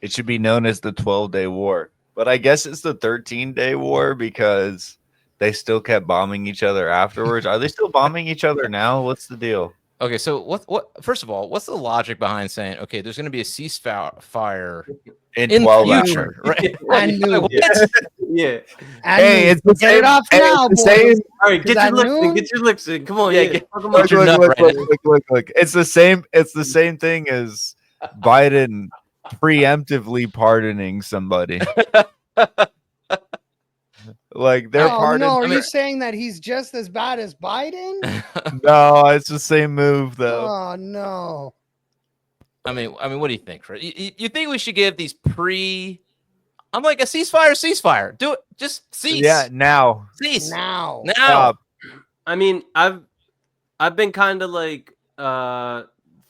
It should be known as the 12-day war. But I guess it's the 13-day war because they still kept bombing each other afterwards. Are they still bombing each other now? What's the deal? Okay, so what? First of all, what's the logic behind saying, okay, there's going to be a ceasefire in 12 future, hours. right? And Like, new. what? Yeah. Hey, it's the Get same. it off Hey, now, it's the boys. same. All right, get Is your that lips in. noon? Get your lips in. Come on, Yeah, yeah. get- Fuck 'em Look, up. your nut right. Look. It's the same. It's the same thing as Biden preemptively pardoning somebody. Like they're Oh, pardoned. no, are I mean- you saying that he's just as bad as Biden? No, it's the same move though. Oh no. I mean, what do you think, Chris? You think we should give these I'm like a ceasefire. Do it. Just cease. Yeah, now. Cease. Now. Now. I mean, I've been kind of like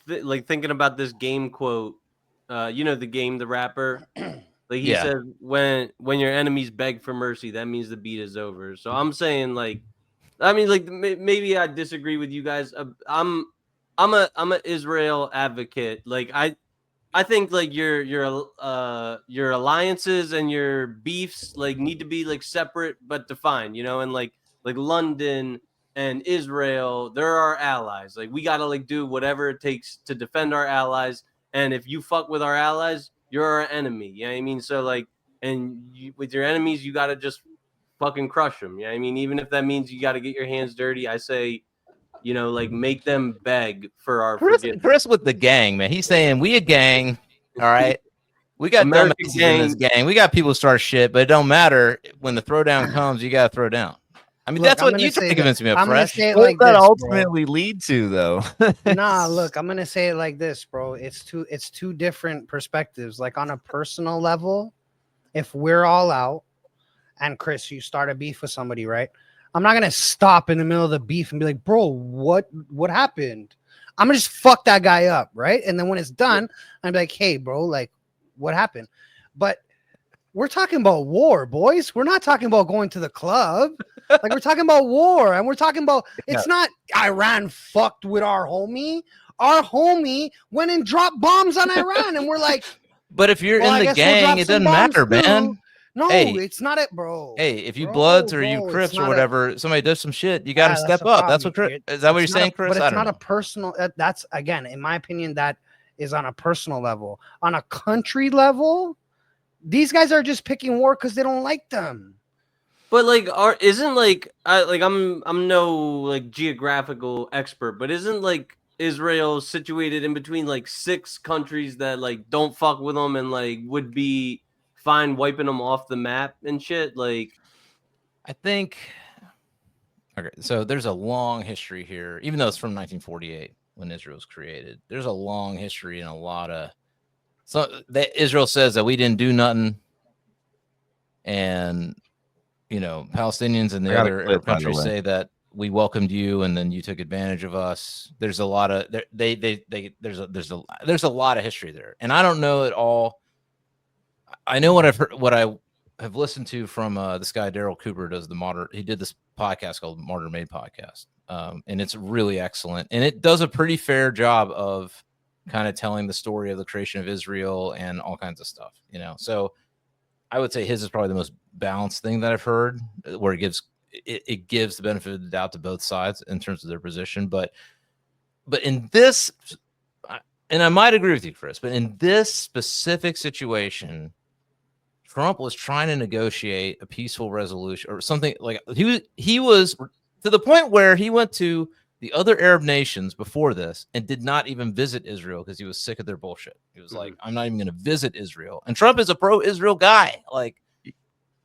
thinking about this game quote. The game, the rapper. Like he Yeah. said, when your enemies beg for mercy, that means the beat is over. So I'm saying, maybe I disagree with you guys. I'm a Israel advocate. Like I think like your alliances and your beefs like need to be like separate but defined. And like London and Israel, they're our allies. Like we gotta like do whatever it takes to defend our allies. And if you fuck with our allies, you're our enemy. You know what I mean? So like, with your enemies, you gotta just fucking crush them. You know what I mean? Even if that means you gotta get your hands dirty, I say, make them beg for our forgiveness. Chris with the gang, man. He's saying we a gang. All right. We got American dumbasses in this gang. We got people who start shit, but it don't matter. When the throwdown comes, you got to throw down. I mean, Look, that's I'm what gonna you say tried to that- convince me of, I'm gonna Fresh. say it What like does that this, bro. ultimately lead to, though? Nah, look, I'm gonna say it like this, bro. It's two different perspectives. Like on a personal level, if we're all out and Chris, you start a beef with somebody, right? I'm not gonna stop in the middle of the beef and be like, bro, what happened? I'm gonna just fuck that guy up, right? And then when it's done, I'm like, hey, bro, like, what happened? But we're talking about war, boys. We're not talking about going to the club. Like we're talking about war, and we're talking about it's not Iran fucked with our homie. Our homie went and dropped bombs on Iran, and we're like, But if you're well, I in the guess we'll drop gang, it some doesn't matter, bombs too. man. No, Hey. it's not it, bro. Hey, if you Bro, Bloods or you bro, it's Crips or not a- whatever, somebody does some shit, you got to Yeah, step the up. That's what problem, Chris. Is that what you're It's not saying, a- Chris? But I it's don't not know. a personal. That's again, in my opinion, that is on a personal level. On a country level, these guys are just picking war because they don't like them. But like, I'm no like geographical expert, but isn't Israel's situated in between like 6 countries that like don't fuck with them and like would be fine wiping them off the map and shit. Like, I think. Okay, so there's a long history here, even though it's from 1948 when Israel was created. There's a long history and a lot of. So that Israel says that we didn't do nothing, and Palestinians and the other Arab countries say that we welcomed you and then you took advantage of us. There's a lot of there's a lot of history there, and I don't know it all. I know what I've heard, what I have listened to from this guy Daryl Cooper does he did this podcast called Martyr Made Podcast, and it's really excellent, and it does a pretty fair job of kind of telling the story of the creation of Israel and all kinds of stuff, So I would say his is probably the most balanced thing that I've heard, where it gives the benefit of the doubt to both sides in terms of their position. But in this, and I might agree with you, Chris, but in this specific situation, Trump was trying to negotiate a peaceful resolution or something like he was to the point where he went to the other Arab nations before this and did not even visit Israel because he was sick of their bullshit. He was like, I'm not even going to visit Israel. And Trump is a pro-Israel guy. Like,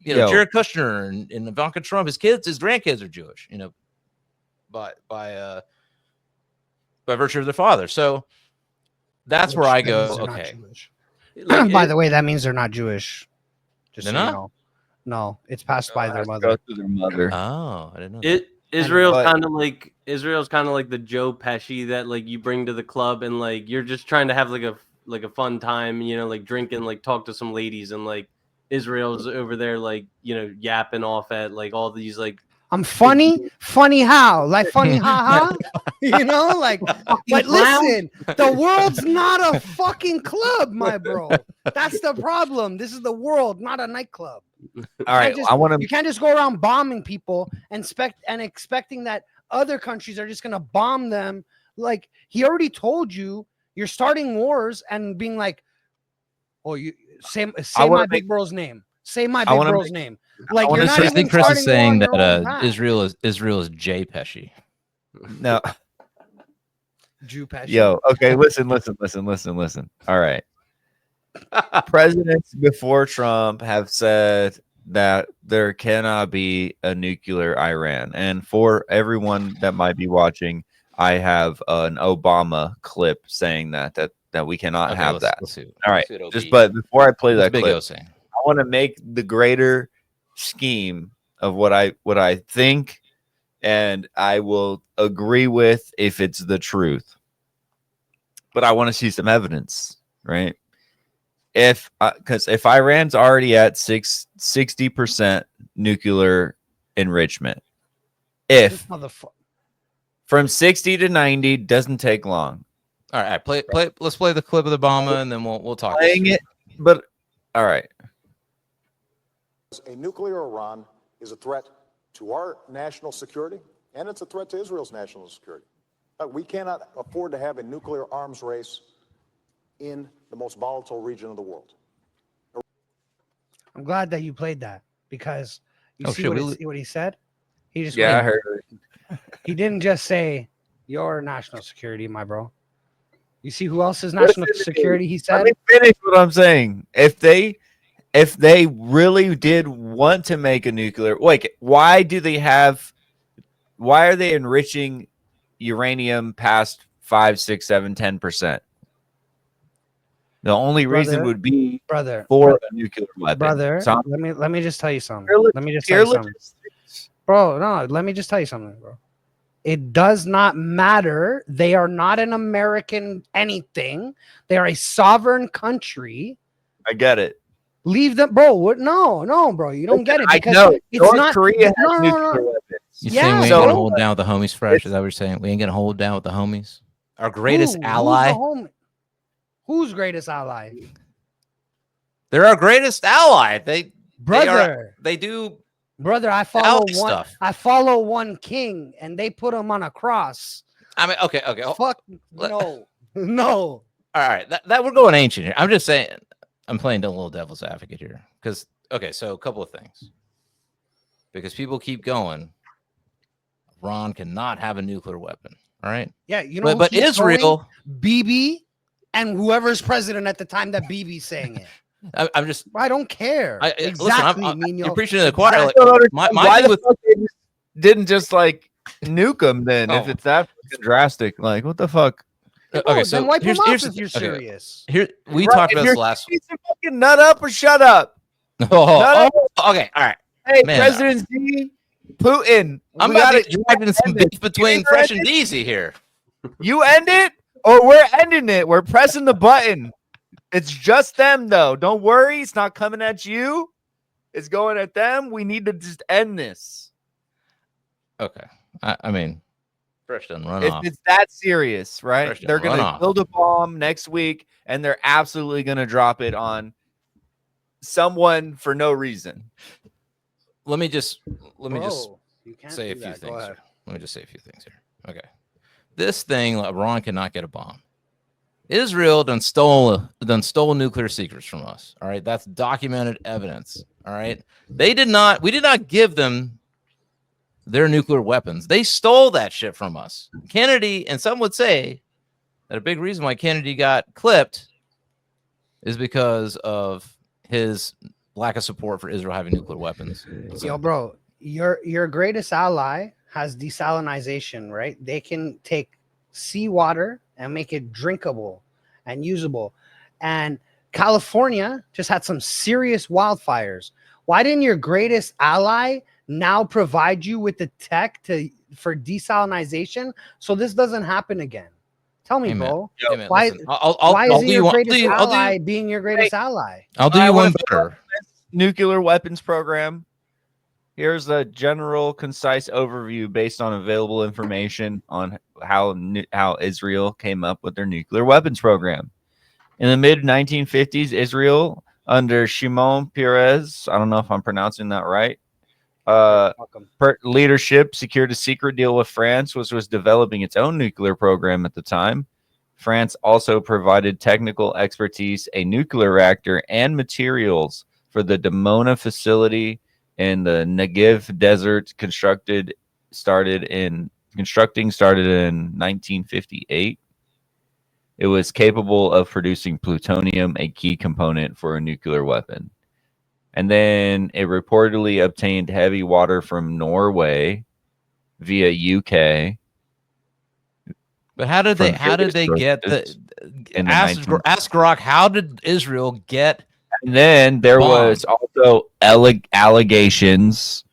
Jared Kushner and Ivanka Trump, his grandkids are Jewish, by virtue of their father. So that's where I go. Okay. By the way, that means they're not Jewish. Just they're so not? you know. No, it's passed by their mother. Oh, I didn't know that. Israel's kind of like the Joe Pesci that like you bring to the club and like you're just trying to have like a fun time, like drinking, like talk to some ladies, and like Israel's over there like yapping off at like all these like I'm funny how? Like funny haha? Like but listen, the world's not a fucking club, my bro. That's the problem. This is the world, not a nightclub. All right, you can't just go around bombing people and expecting that other countries are just gonna bomb them. Like he already told you, you're starting wars and being like, oh, you say my big bro's name. Say my big bro's name. Like you're not I even think Chris is saying that Israel Israel is Jay Pesci. No. Jew Pesci. Yo, okay, listen. All right. Presidents before Trump have said that there cannot be a nuclear Iran. And for everyone that might be watching, I have an Obama clip saying that we cannot have that. All right. But before I play that clip, I want to make the greater scheme of what I think, and I will agree with if it's the truth. But I want to see some evidence, right? Because if Iran's already at 60% nuclear enrichment, if from 60 to 90 doesn't take long. All right, play. Let's play the clip of Obama, and then we'll talk. Playing it, but all right. A nuclear Iran is a threat to our national security, and it's a threat to Israel's national security. We cannot afford to have a nuclear arms race in the most volatile region of the world. I'm glad that you played that, because you see what he said? He just I heard it. He didn't just say your national security, my bro. You see who else's national security he said? Let me finish what I'm saying. If they really did want to make a nuclear, why are they enriching uranium past 5, 6, 7, 10%? The only reason would be for a nuclear weapon. Brother, let me just tell you something. Bro, no, let me just tell you something, bro. It does not matter. They are not an American anything. They are a sovereign country. I get it. Leave them, bro. No, bro. You don't get it, because it's North not Korea has nuclear weapons. You saying we ain't gonna hold down with the homies, Fresh? Is that what you're saying? We ain't gonna hold down with the homies? Our greatest ally? Who's greatest ally? They're our greatest ally. They do. Brother, I follow one king, and they put him on a cross. I mean, okay. Fuck no. All right, that we're going ancient here. I'm just saying, I'm playing a little devil's advocate here, because so a couple of things, because people keep going. Iran cannot have a nuclear weapon. All right. Yeah, you know, But who keeps Israel, going? BB and whoever's president at the time that BB's saying it. I'm just. I don't care. Listen, Exactly, I'm Mino. preaching to the choir. Exactly. Like, my Why thing the with fuck they didn't just like nuke them then? If Oh. it's that fucking drastic, like what the fuck? okay, so then wipe here's, them off here's if the- you're okay, serious. Here we Right, talked if about you're this last. serious, then fucking nut up or shut up. Oh, okay, all right. Hey, Man, President Xi, Putin. I'm we about gotta- to get dragged into some end it. beef between You Fresh end and it? Deezy here. You end it, or we're ending it. We're pressing the button. It's just them, though. Don't worry. It's not coming at you. It's going at them. We need to just end this. Okay, I mean, Fresh doesn't run If off. it's that serious, right? Fresh They're doesn't run going to off. build a bomb next week, and they're absolutely going to drop it on someone for no reason. Let me just You can't say a do few that. Go things. ahead. Here. Let me just say a few things here. Okay, this thing, Iran cannot get a bomb. Israel done stole nuclear secrets from us. All right, that's documented evidence. All right, we did not give them their nuclear weapons. They stole that shit from us. Kennedy, and some would say that a big reason why Kennedy got clipped is because of his lack of support for Israel having nuclear weapons. So, Yo, bro, your greatest ally has desalinization, right? They can take seawater and make it drinkable and usable. And California just had some serious wildfires. Why didn't your greatest ally now provide you with the tech for desalinization so this doesn't happen again? Tell me, Amen. bro. Amen. Why, Listen, why is I'll he do your one- greatest I'll do- ally being your greatest ally? I'll do I you one wanna- better. Nuclear weapons program. Here's a general, concise overview based on available information on how Israel came up with their nuclear weapons program. In the mid 1950s, Israel under Shimon Peres, I don't know if I'm pronouncing that right, Welcome. leadership secured a secret deal with France, which was developing its own nuclear program at the time. France also provided technical expertise, a nuclear reactor, and materials for the Dimona facility in the Negev desert. Constructing started in 1958. It was capable of producing plutonium, a key component for a nuclear weapon. And then it reportedly obtained heavy water from Norway via UK. But how did they get ask Grok, how did Israel get? And then there bombs? was also allegations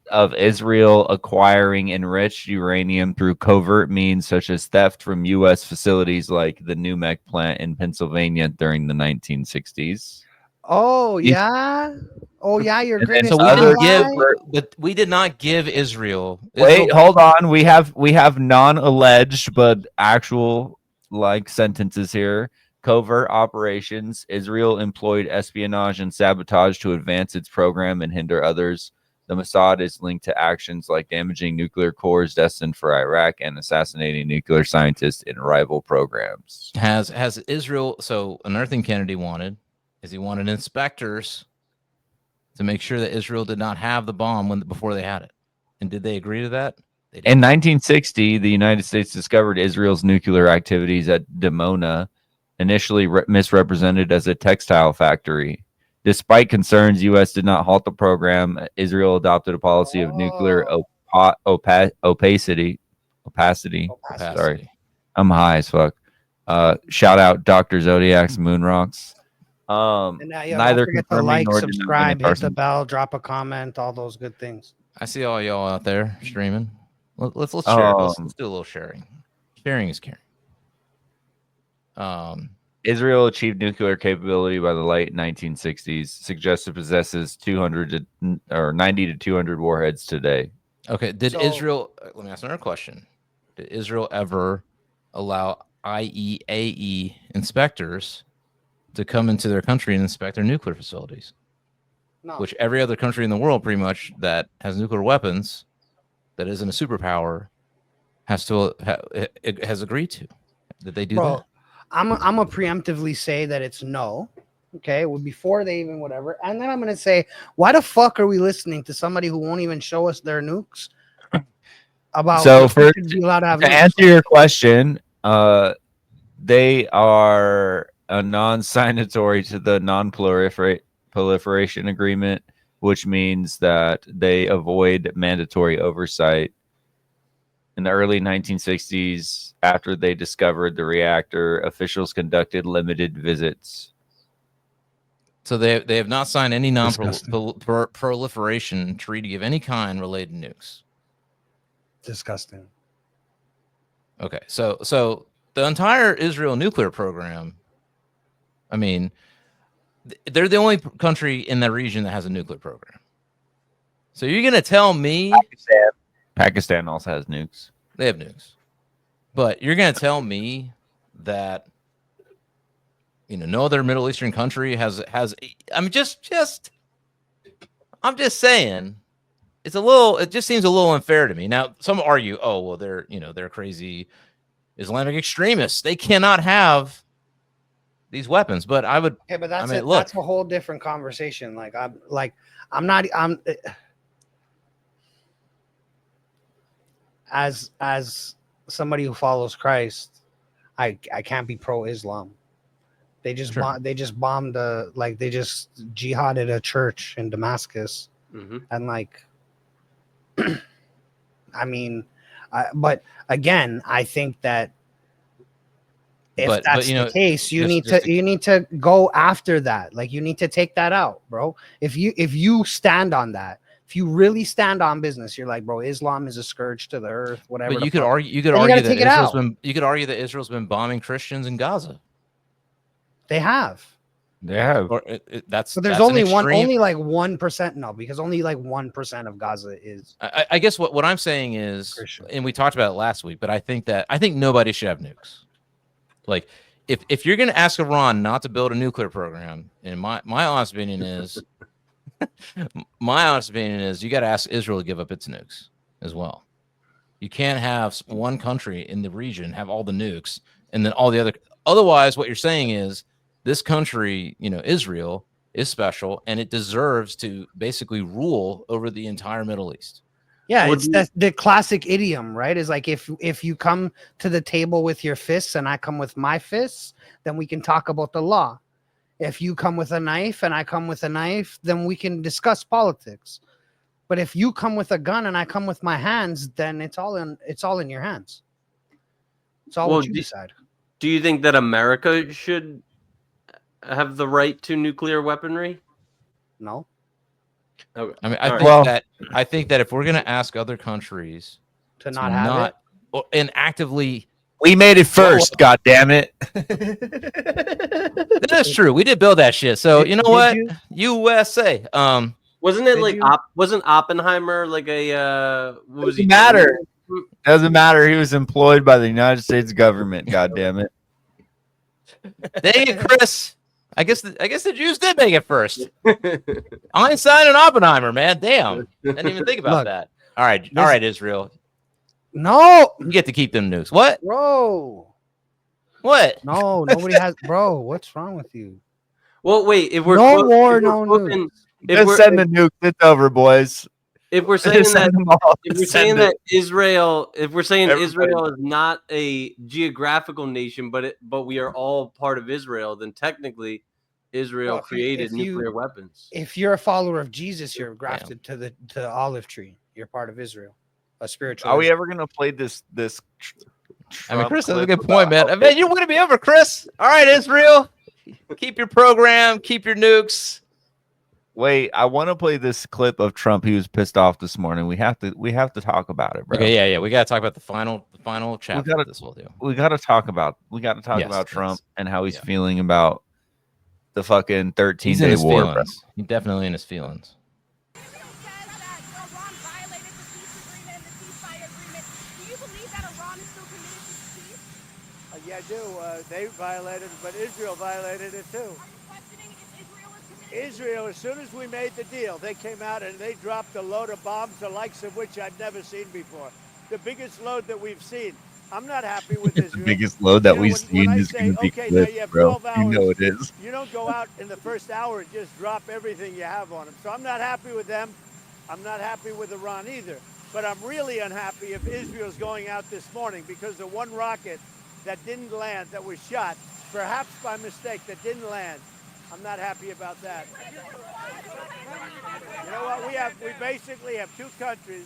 of Israel acquiring enriched uranium through covert means such as theft from U.S. facilities like the NUMEC plant in Pennsylvania during the 1960s. Oh, yeah? Oh, yeah, your greatest So we ally? didn't but we did not give Israel. Wait, hold on. We have non-alleged but actual like sentences here. Covert operations. Israel employed espionage and sabotage to advance its program and hinder others. The Mossad is linked to actions like damaging nuclear cores destined for Iraq and assassinating nuclear scientists in rival programs. Has Israel? So another thing Kennedy wanted is he wanted inspectors to make sure that Israel did not have the bomb before they had it. And did they agree to that? In 1960, the United States discovered Israel's nuclear activities at Dimona, initially misrepresented as a textile factory. Despite concerns, U.S. did not halt the program. Israel adopted a policy of nuclear opacity. Sorry, I'm high as fuck. Shout out Dr. Zodiac's MOONROCKS. And Neither don't forget to confirming like, nor denying subscribe, it hit the bell, drop a comment, all those good things. I see all y'all out there streaming. Let's share. Let's do a little sharing. Sharing is caring. Israel achieved nuclear capability by the late 1960s. Suggested possesses 200 or 90 to 200 warheads today. Okay. Did Israel? Let me ask another question. Did Israel ever allow IAEA inspectors to come into their country and inspect their nuclear facilities? No. Which every other country in the world, pretty much, that has nuclear weapons, that isn't a superpower, has agreed to. Did they do that? I'm a preemptively say that it's no. Okay, well, before they even whatever, and then I'm gonna say, why the fuck are we listening to somebody who won't even show us their nukes? about So if for we should be allowed to have to nukes. answer your question, they are a non-signatory to the non-proliferation agreement, which means that they avoid mandatory oversight. In the early 1960s, after they discovered the reactor, officials conducted limited visits. So they have not signed any Disgusting. non-proliferation treaty of any kind related to nukes. Disgusting. Okay, so the entire Israel nuclear program, I mean, they're the only country in that region that has a nuclear program. So you're gonna tell me Pakistan also has nukes. they have nukes, but you're gonna tell me that no other Middle Eastern country has? I mean, I'm just saying. It just seems a little unfair to me. Now, some argue, oh, well, they're crazy Islamic extremists. They cannot have these weapons. But I would. Okay, but that's I mean, that's a whole different conversation. As somebody who follows Christ, I can't be pro-Islam. They just bombed they just jihaded a church in Damascus, and I mean, but again, I think that if that's the case, you need to go after that. Like, you need to take that out, bro. If you stand on that, if you really stand on business, you're like, bro, Islam is a scourge to the earth, whatever. But you could argue that Israel's been bombing Christians in Gaza. They have. Or that's so there's only 1%. No, because only 1% of Gaza is. I guess what I'm saying is, Christian. And we talked about it last week, but I think nobody should have nukes. Like, if you're going to ask Iran not to build a nuclear program, and my honest opinion is, you got to ask Israel to give up its nukes as well. You can't have one country in the region have all the nukes and then all the other. Otherwise, what you're saying is this country, Israel, is special and it deserves to basically rule over the entire Middle East. Yeah, it's the classic idiom, right? Is like, if you come to the table with your fists and I come with my fists, then we can talk about the law. If you come with a knife and I come with a knife, then we can discuss politics. But if you come with a gun and I come with my hands, then it's all in your hands. It's all what you decide. Do you think that America should have the right to nuclear weaponry? No. Okay. I mean, I think that if we're going to ask other countries to not have it and actively, we made it first. God damn it! That's true. We did build that shit. So you know what, USA. Wasn't it wasn't Oppenheimer like a? What was he? Doesn't matter. He was employed by the United States government. God damn it! Dang it, Chris. I guess the Jews did make it first. Einstein and Oppenheimer, man. Damn. Didn't even think about that. All right, Israel. No. You get to keep them nukes. What? Bro. What? No, nobody has. Bro, what's wrong with you? Well, wait. If we're no war, no nukes. Just send the nukes. It's over, boys. If we're saying that Israel is not a geographical nation, but we are all part of Israel, then technically Israel created nuclear weapons. If you're a follower of Jesus, you're grafted to the olive tree. You're part of Israel, a spiritual. Are we ever gonna play this? I mean, Chris, that's a good point, man. I mean, you're gonna be over, Chris. All right, Israel, keep your program, keep your nukes. Wait, I want to play this clip of Trump. He was pissed off this morning. We have to talk about it, bro. Okay, yeah. We got to talk about the final chapter. This will do. We got to talk about Trump and how he's feeling about the fucking 13-day war. Bro. He's definitely in his feelings. Yeah, I do. They violated it, but Israel violated it too. Israel, as soon as we made the deal, they came out and they dropped a load of bombs, the likes of which I've never seen before. The biggest load that we've seen. I'm not happy with Israel. The biggest load that we've seen is going to be clipped, bro. You know it is. You don't go out in the first hour and just drop everything you have on them. So I'm not happy with them. I'm not happy with Iran either. But I'm really unhappy if Israel's going out this morning because the one rocket that didn't land, that was shot, perhaps by mistake, that didn't land. I'm not happy about that. You know what? We basically have two countries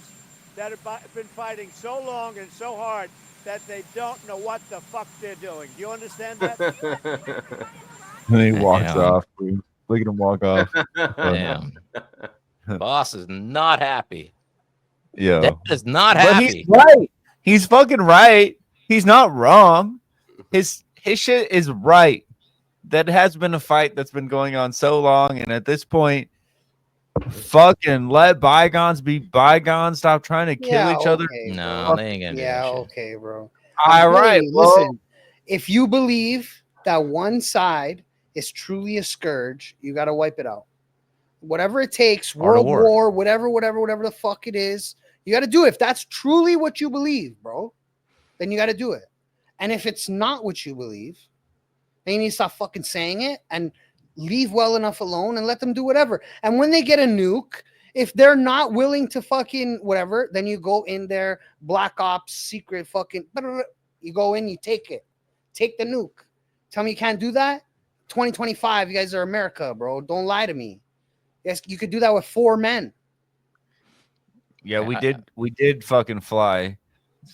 that have been fighting so long and so hard that they don't know what the fuck they're doing. Do you understand that? And he walks Damn. off. Look at him walk off. Damn. Boss is not happy. Yeah. Dad is not But happy. he's right. He's fucking right. He's not wrong. His shit is right. That has been a fight that's been going on so long, and at this point, fucking let bygones be bygones. Stop trying to kill each other. No, bro. they ain't gonna do Yeah, that shit. okay, bro. All right, Listen, if you believe that one side is truly a scourge, you got to wipe it out. Whatever it takes, Art of World war. War, whatever the fuck it is, you got to do it. If that's truly what you believe, bro, then you got to do it. And if it's not what you believe, then you need to stop fucking saying it and leave well enough alone and let them do whatever. And when they get a nuke, if they're not willing to fucking whatever, then you go in there, Black Ops, secret fucking, you go in, you take it. Take the nuke. Tell me you can't do that? 2025, you guys are America, bro. Don't lie to me. Yes, you could do that with 4 men. Yeah, we did fucking fly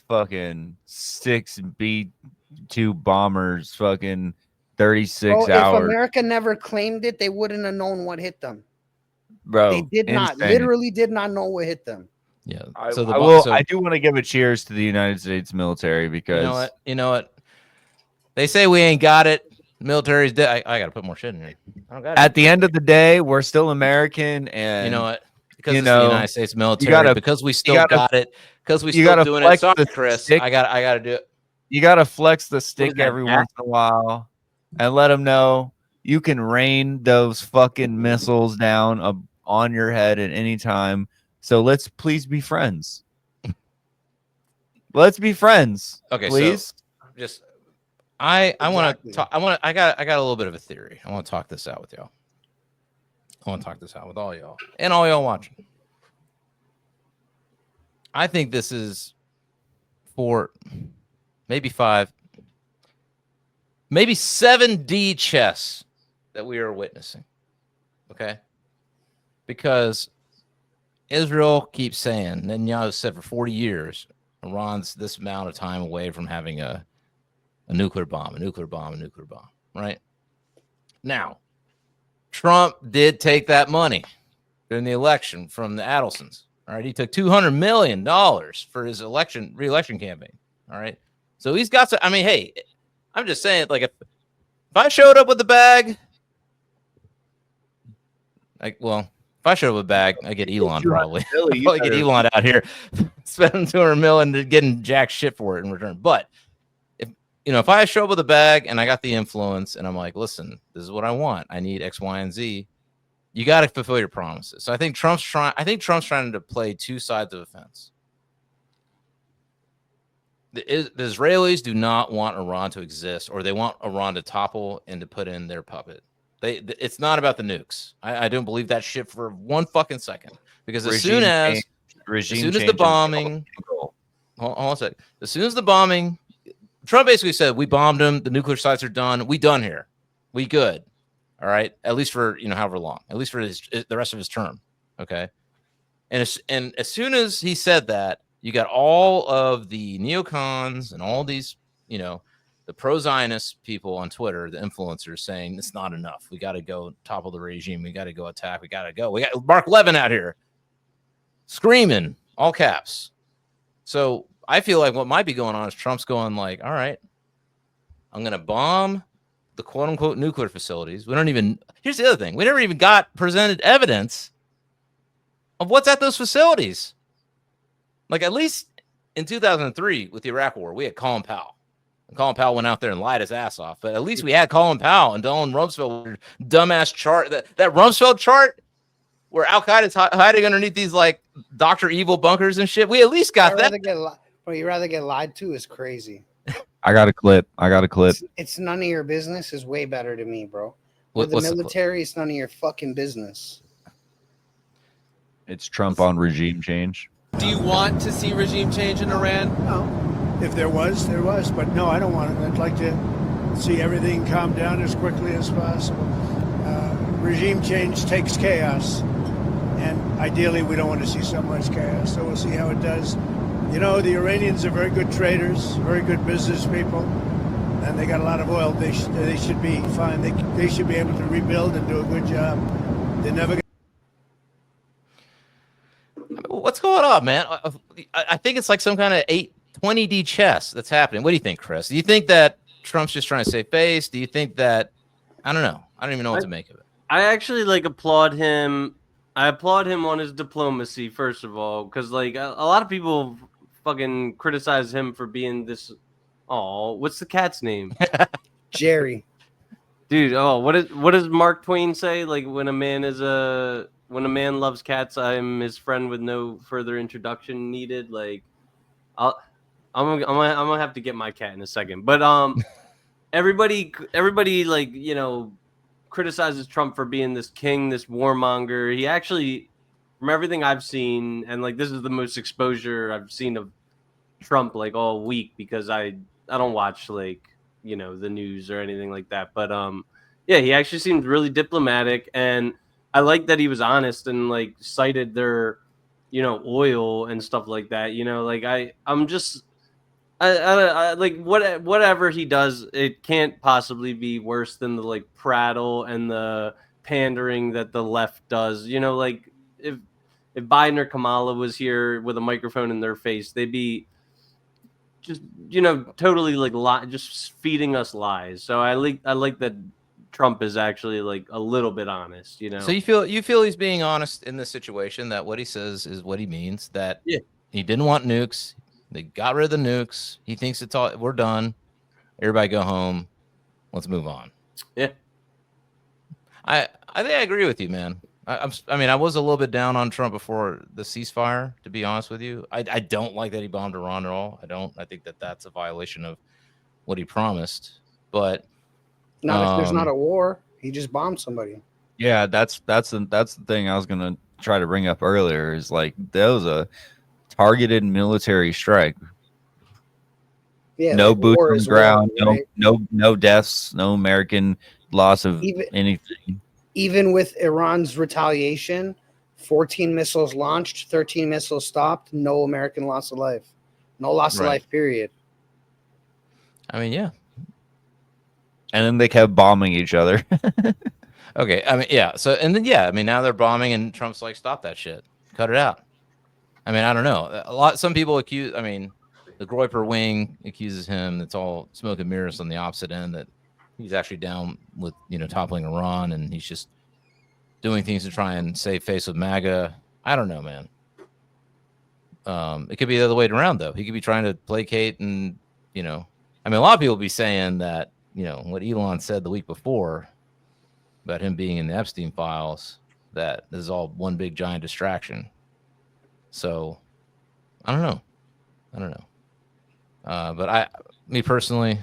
fucking 6 B-2 bombers fucking 36 Bro, hours. if America never claimed it, they wouldn't have known what hit them. Bro, They did not, insane. literally did not know what hit them. Yeah. I So I do want to give a cheers to the United States military because you know what? They say we ain't got it. Military's dead. I gotta put more shit in here. I don't got it. at the end of the day, we're still American, and You know what? Because you it's know, the United States military, gotta- because we still gotta- got it, because we you still gotta doing it. flex Sorry, the Chris. stick. I gotta do it. you got to flex the stick that, every Jack? once in a while and let them know you can rain those fucking missiles down on your head at any time. So let's please be friends. Let's be friends. Okay, please. so just I want Exactly. to talk. I got a little bit of a theory. I want to talk this out with y'all. I want to talk this out with all y'all and all y'all watching. I think this is 4, maybe 5, maybe 7D chess that we are witnessing. Okay, because Israel keeps saying, Netanyahu said for 40 years, Iran's this amount of time away from having a nuclear bomb, right? Now, Trump did take that money during the election from the Adelsons. All right, he took $200 million for his re-election campaign. All right, so he's got to. I mean, hey, I'm just saying, like, if I showed up with the bag, if I showed up with a bag, I get Elon probably. Billy, I'll get Elon out here, spending $200 million and getting jack shit for it in return. But if I show up with a bag and I got the influence and I'm like, listen, this is what I want. I need X, Y, and Z. You got to fulfill your promises. So I think Trump's trying to play two sides of the fence. The Israelis do not want Iran to exist, or they want Iran to topple and to put in their puppet. It's not about the nukes. I don't believe that shit for one fucking second. Because as soon as the bombing, hold on a sec. As soon as the bombing, Trump basically said, we bombed them. The nuclear sites are done. We done here. We good. All right. At least for, however long, at least for the rest of his term. Okay. And as soon as he said that, you got all of the neocons and all these, the pro-Zionist people on Twitter, the influencers saying it's not enough. We got to go topple the regime. We got to go attack. We got to go. We got Mark Levin out here screaming, all caps. So I feel like what might be going on is Trump's going like, all right, I'm going to bomb the quote unquote nuclear facilities. Here's the other thing. We never even got presented evidence of what's at those facilities. Like, at least in 2003 with the Iraq War, we had Colin Powell. And Colin Powell went out there and lied his ass off. But at least we had Colin Powell and Donald Rumsfeld dumbass chart. That Rumsfeld chart where Al-Qaeda's hiding underneath these, like, Dr. Evil bunkers and shit. We at least got that. You'd rather get lied to is crazy. I got a clip. It's none of your business is way better to me, bro. What's the military, it's none of your fucking business. It's Trump on regime change. Do you want to see regime change in Iran? No. If there was, there was. But no, I don't want it. I'd like to see everything calm down as quickly as possible. Regime change takes chaos. And ideally, we don't want to see so much chaos. So we'll see how it does. You know, the Iranians are very good traders, very good business people. And they got a lot of oil. They should be fine. They should be able to rebuild and do a good job. They're never. What's going on, man? I think it's like some kind of 20D chess that's happening. What do you think, Chris? Do you think that Trump's just trying to save face? Do you think that I don't know. I don't even know what to make of it. I actually applaud him. I applaud him on his diplomacy, first of all, because a lot of people fucking criticize him for being this. Oh, what's the cat's name? Jerry. Dude, what does Mark Twain say? Like when a man loves cats, I'm his friend with no further introduction needed. Like, I'm gonna have to get my cat in a second. But everybody criticizes Trump for being this king, this warmonger. He actually, from everything I've seen, and this is the most exposure I've seen of Trump all week because I don't watch the news or anything like that. But yeah, he actually seemed really diplomatic, and I like that he was honest and cited their oil and stuff like that. Whatever he does, it can't possibly be worse than the prattle and the pandering that the left does. If Biden or Kamala was here with a microphone in their face, they'd be just totally just feeding us lies. So I like that Trump is actually a little bit honest. So you feel he's being honest in this situation, that what he says is what he means, that he didn't want nukes. They got rid of the nukes. He thinks it's all, we're done. Everybody go home. Let's move on. Yeah. I think I agree with you, man. I mean, I was a little bit down on Trump before the ceasefire, to be honest with you. I don't like that he bombed Iran at all. I think that that's a violation of what he promised. But not if there's not a war. He just bombed somebody. Yeah, that's the thing I was gonna try to bring up earlier. Is that was a targeted military strike. Yeah, no boots on the ground, well, right? no deaths, no American loss of anything. Even with Iran's retaliation, 14 missiles launched, 13 missiles stopped, no American loss of life. No loss of life, period. I mean, yeah. And then they kept bombing each other. Okay, I mean, yeah. So, and then, yeah, I mean, now they're bombing and Trump's like, stop that shit. Cut it out. I mean, I don't know. Some people accuse, I mean, the Groyper wing accuses him. That's all smoke and mirrors on the opposite end, that he's actually down with, toppling Iran, and he's just doing things to try and save face with MAGA. I don't know, man. It could be the other way around, though. He could be trying to placate and, I mean, a lot of people be saying that, what Elon said the week before about him being in the Epstein files, that this is all one big giant distraction. So I don't know. But me personally,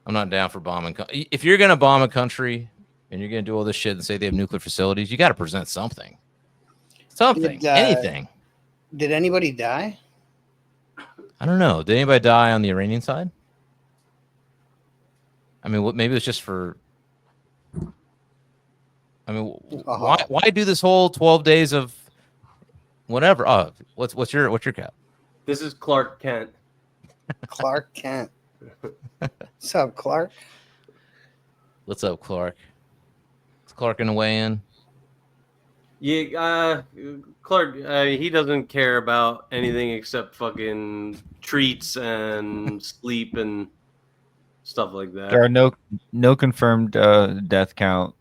I'm not down for bombing. If you're going to bomb a country and you're going to do all this shit and say they have nuclear facilities, you got to present something. Anything. Did anybody die? I don't know. Did anybody die on the Iranian side? I mean, maybe it's just for. I mean, why do this whole 12 days of whatever? Oh, what's your cat? This is Clark Kent. Clark Kent. What's up, Clark? What's up, Clark? Is Clark in a way in? Yeah, Clark, he doesn't care about anything except fucking treats and sleep and stuff like that. There are no confirmed death count.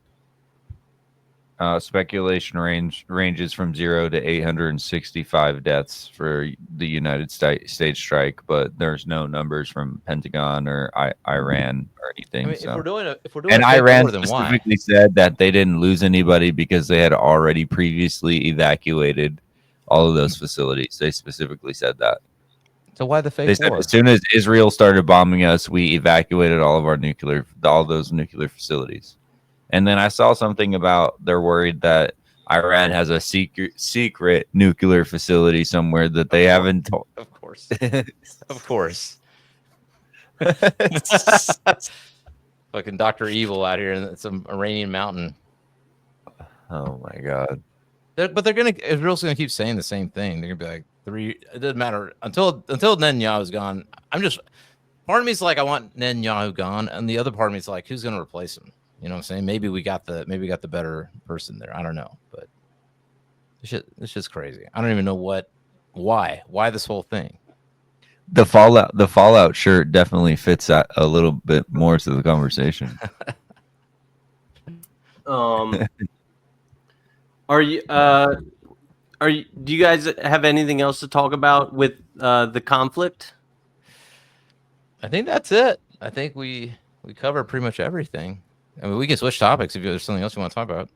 Speculation ranges from 0 to 865 deaths for the United States strike, but there's no numbers from Pentagon or Iran or anything. I mean, if we're doing and Iran specifically said that they didn't lose anybody because they had already previously evacuated all of those facilities. They specifically said that. So why the fake They said war? as soon as Israel started bombing us, we evacuated all those nuclear facilities. And then I saw something about they're worried that Iran has a secret nuclear facility somewhere that they haven't told. Of course. Of course. Fucking Dr. Evil out here in some Iranian mountain. Oh my god. But they're gonna Israel's gonna keep saying the same thing. They're gonna be like it doesn't matter until Netanyahu's gone. Part of me is like I want Netanyahu gone, and the other part of me is like who's gonna replace him? You know what I'm saying? Maybe we got the better person there. I don't know, but it's just crazy. I don't even know why this whole thing. The Fallout shirt definitely fits that a little bit more to the conversation. Do you guys have anything else to talk about with the conflict? I think that's it. I think we covered pretty much everything. I mean, we can switch topics if there's something else you want to talk about.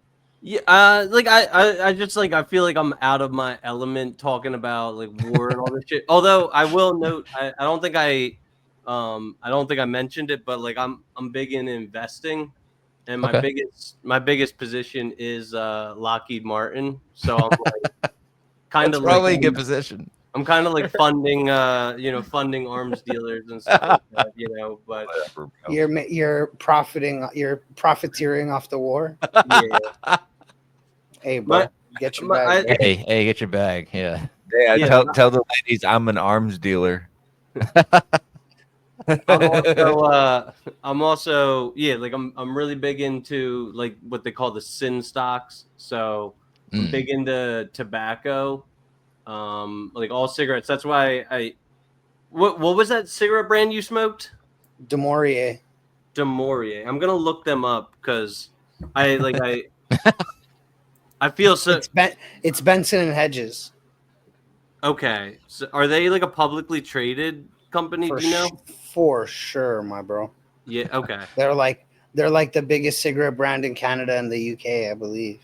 Yeah, I just I feel like I'm out of my element talking about like war and all this shit. Although I will note, I don't think I mentioned it, but like I'm big in investing, and my biggest position is Lockheed Martin. So I'm like kind of probably a good position. I'm kind of like funding arms dealers and stuff like that, but you're profiteering off the war. Yeah. Hey, bro, get your bag. Hey, get your bag. Yeah. Tell the ladies I'm an arms dealer. I'm also I'm really big into like what they call the sin stocks. So I'm big into tobacco. Like all cigarettes. That's why what was that cigarette brand you smoked? Demorier. I'm gonna look them up because I feel so. It's Benson and Hedges. Okay, so are they like a publicly traded company? Do you know? For sure, my bro. Yeah. Okay. They're like the biggest cigarette brand in Canada and the UK, I believe.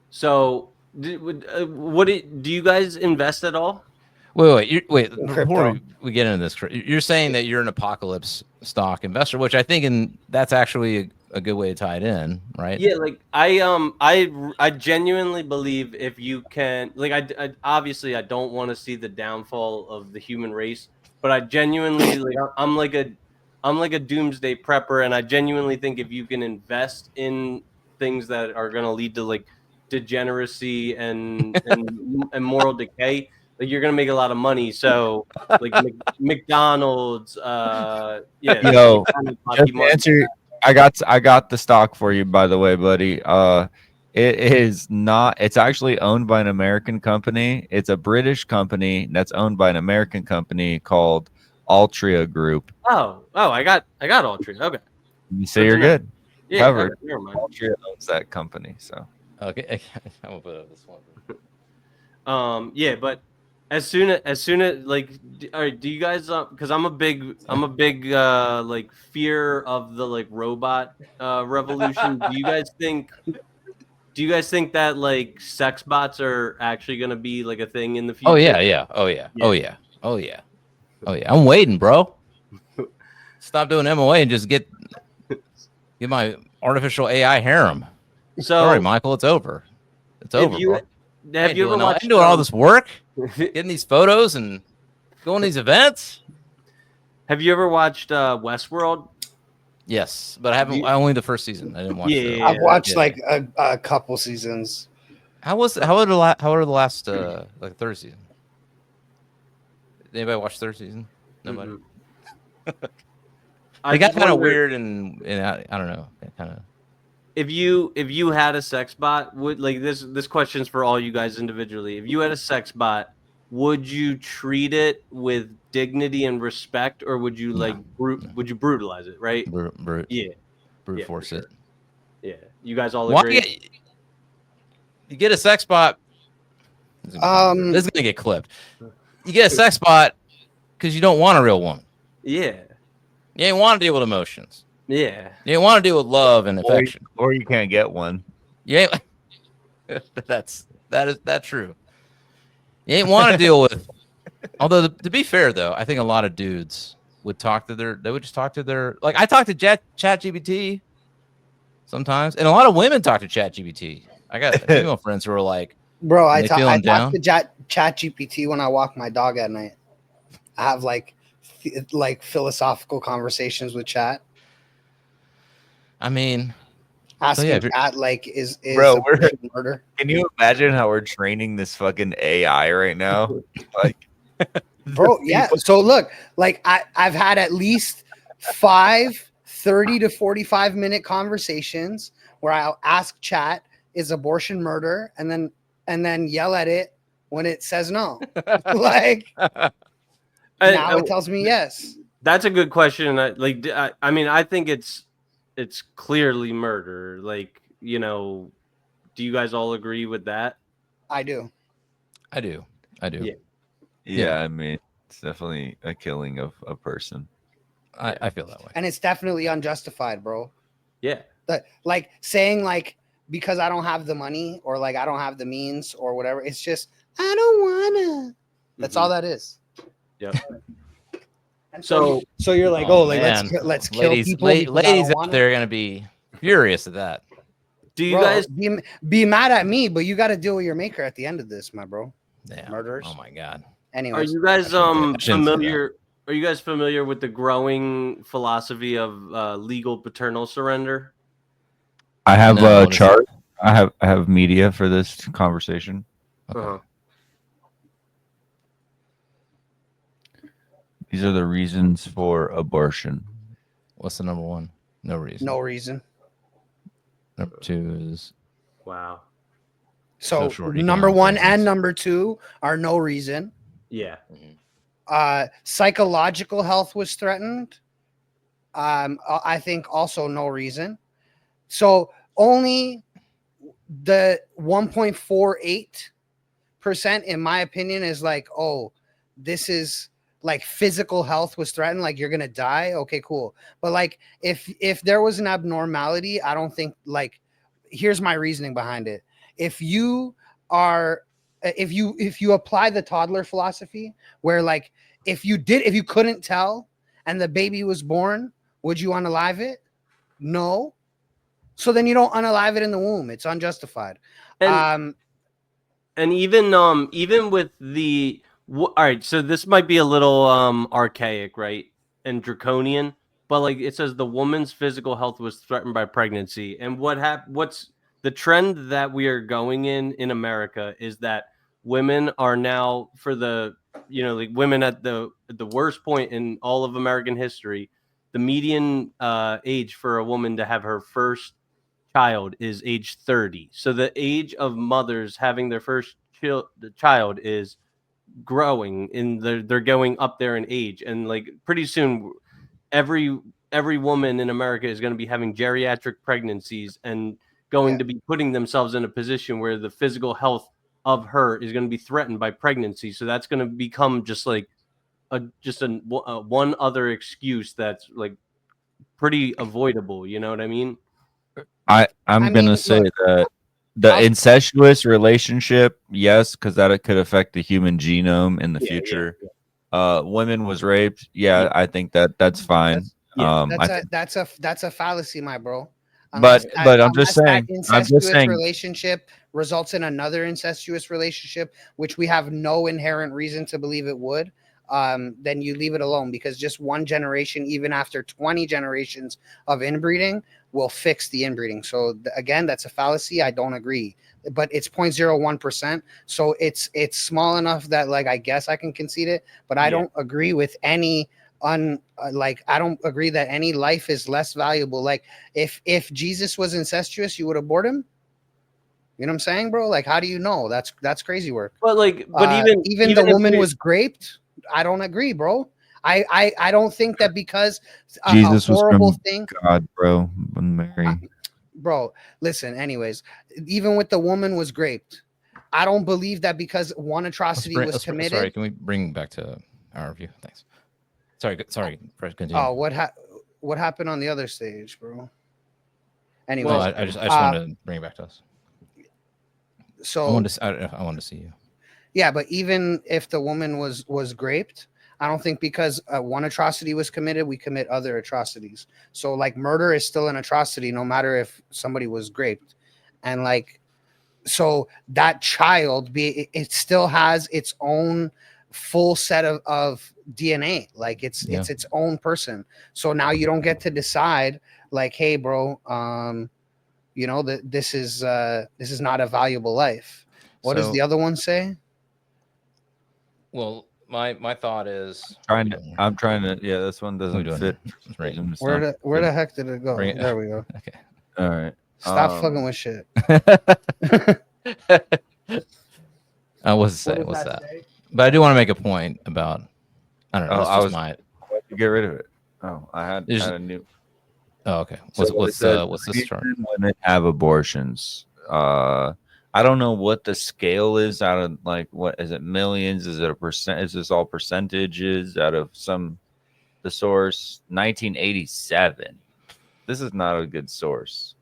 So. Do you guys invest at all? Wait. Before we get into this, you're saying that you're an apocalypse stock investor, which I think that's actually a good way to tie it in, right? Yeah, like I genuinely believe if you can, like I obviously I don't want to see the downfall of the human race, but I genuinely I'm like a doomsday prepper, and I genuinely think if you can invest in things that are going to lead to like degeneracy and moral decay, like you're gonna make a lot of money. So like McDonald's, Yo, answer. I got the stock for you, by the way, buddy. It is not. It's actually owned by an American company. It's a British company that's owned by an American company called Altria Group. Oh, I got Altria. Okay, you say you're good. Yeah, covered. Never mind. Altria owns that company, so. Okay, I'm gonna put up this one. Yeah, but as soon as like, all right, do you guys? Because I'm a big like fear of the like robot revolution. Do you guys think that like sex bots are actually gonna be like a thing in the future? Oh yeah. I'm waiting, bro. Stop doing MOA and just get my artificial AI harem. So sorry, Michael, it's over. It's over. Have you ever watched? I'm doing all this work, getting these photos and going to these events. Have you ever watched Westworld? Yes, but I haven't. Only the first season. I didn't watch. I've watched like a couple seasons. How are the last like third season? Did anybody watch third season? Nobody. They got kind of weird and I don't know, kind of. If you had a sex bot, would like this question's for all you guys individually. If you had a sex bot, would you treat it with dignity and respect, or would you would you brutalize it? Right? Brute force sure. it. Yeah, you guys all agree. You get a sex bot. This is gonna get clipped. You get a sex bot because you don't want a real woman. Yeah. You ain't want to deal with emotions. Yeah. You want to deal with love and affection. Or you can't get one. You ain't. That's true. You ain't want to deal with. Although to be fair though, I think a lot of dudes would just talk to their I talk to ChatGPT sometimes, and a lot of women talk to ChatGPT. I got female friends who are like, bro, I feeling talk down. to Chat GPT when I walk my dog at night. I have like philosophical conversations with Chat. I mean, Asking yeah, Chat like is Bro, abortion murder. Can you imagine how we're training this fucking AI right now? Like, Bro, yeah. So look, like I've had at least 5 30 to 45 minute conversations where I'll ask Chat, is abortion murder, and then yell at it when it says no. Like now it tells me yes. That's a good question. I mean, I think it's clearly murder. Like, you know, do you guys all agree with that? I do. Yeah, I mean, it's definitely a killing of a person. I feel that way. And it's definitely unjustified, bro. Yeah. Like saying like, because I don't have the money or like I don't have the means or whatever. It's just, I don't wanna. That's all that is. Yep. And so you're like, let's kill people. Ladies out there are gonna be furious at that. Do you guys be mad at me? But you got to deal with your maker at the end of this, my bro. Yeah. Murderers. Oh my god. Anyway, are you guys familiar? Are you guys familiar with the growing philosophy of legal paternal surrender? I have a chart. I have media for this conversation. Uh-huh. These are the reasons for abortion. What's the number one? No reason. No reason. Number 2 is wow. So number 1 and number 2 are no reason. Yeah. Psychological health was threatened. I think also no reason. So only the 1.48%, in my opinion, is like, oh, this is like physical health was threatened, like you're gonna die. Okay, cool. But like if there was an abnormality, I don't think, like, here's my reasoning behind it. If you apply the toddler philosophy, where like if you couldn't tell and the baby was born, would you unalive it? No. So then you don't unalive it in the womb. It's unjustified. And even with the all right, so this might be a little archaic, right, and draconian, but like it says the woman's physical health was threatened by pregnancy, and what's the trend that we are going in America is that women are now, for the, you know, like women at the worst point in all of American history, the median age for a woman to have her first child is age 30. So the age of mothers having their first child is growing, and they're going up there in age, and like pretty soon every woman in America is going to be having geriatric pregnancies and going to be putting themselves in a position where the physical health of her is going to be threatened by pregnancy. So that's going to become just like one other excuse that's like pretty avoidable. You know what I mean? I'm gonna say that the incestuous relationship, yes, because that could affect the human genome in the future. Women was raped, I think that's fine. That's a fallacy, my bro. But I'm just saying, relationship results in another incestuous relationship, which we have no inherent reason to believe it would. Then you leave it alone, because just one generation, even after 20 generations of inbreeding, will fix the inbreeding. So again, that's a fallacy. I don't agree, but it's 0.01%. So it's small enough that like I guess I can concede it, but I don't agree with any I don't agree that any life is less valuable. Like if Jesus was incestuous, you would abort him. You know what I'm saying, bro? Like, how do you know? That's crazy work. But even the woman was raped. I don't agree, bro. I don't think that because Jesus a horrible was from thing, God, bro, when Mary. Bro, listen. Anyways, even with the woman was raped, I don't believe that because one atrocity was committed. Sorry, can we bring back to our review? Thanks. Sorry. Continue. Oh, what happened on the other stage, bro? Anyway, well, I just wanted to bring it back to us. So I wanted to see you. Yeah, but even if the woman was raped, I don't think because one atrocity was committed, we commit other atrocities. So like murder is still an atrocity, no matter if somebody was raped. And like so that child it still has its own full set of DNA. Like it's its own person. So now you don't get to decide like, hey bro, you know, that this is not a valuable life. What does the other one say? Well, my thought is I'm trying to yeah, this one doesn't fit. Where the heck did it go? There we go. Okay. All right. Stop fucking with shit. What's it say? What's that? But I do want to make a point about. I don't know. You get rid of it. Oh, I had a new. Oh, okay. What's this chart? Women have abortions. I don't know what the scale is out of, like, what is it, millions? Is it a percent? Is this all percentages out of the source? 1987. This is not a good source.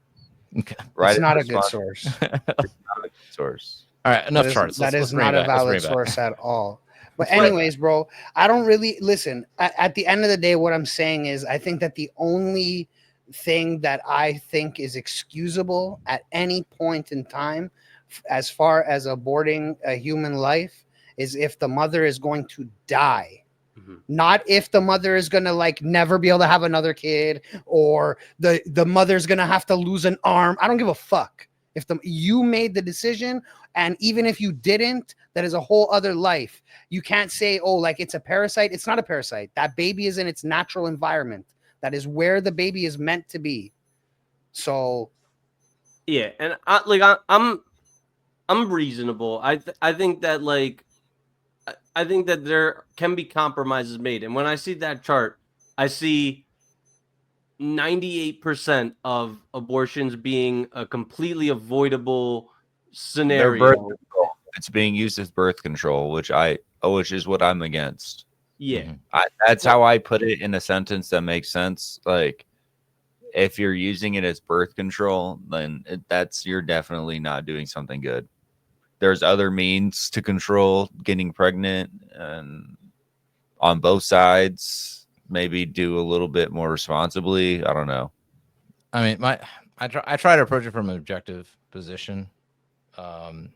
Okay. Right? It's not a good source. It's not a good source. All right, enough charts. That is not a valid source at all. But anyways, bro, I don't really listen. At the end of the day, what I'm saying is I think that the only thing that I think is excusable at any point in time as far as aborting a human life is if the mother is going to die. Not if the mother is going to like never be able to have another kid, or the mother's going to have to lose an arm. I don't give a fuck. If you made the decision, and even if you didn't, that is a whole other life. You can't say, oh, like it's a parasite. It's not a parasite. That baby is in its natural environment. That is where the baby is meant to be. So yeah, and I'm reasonable. I think that like I think that there can be compromises made. And when I see that chart, I see 98% of abortions being a completely avoidable scenario. It's being used as birth control, which is what I'm against. Yeah. That's how I put it in a sentence that makes sense. Like, if you're using it as birth control, then you're definitely not doing something good. There's other means to control getting pregnant, and on both sides, maybe do a little bit more responsibly. I don't know. I mean, I try to approach it from an objective position, and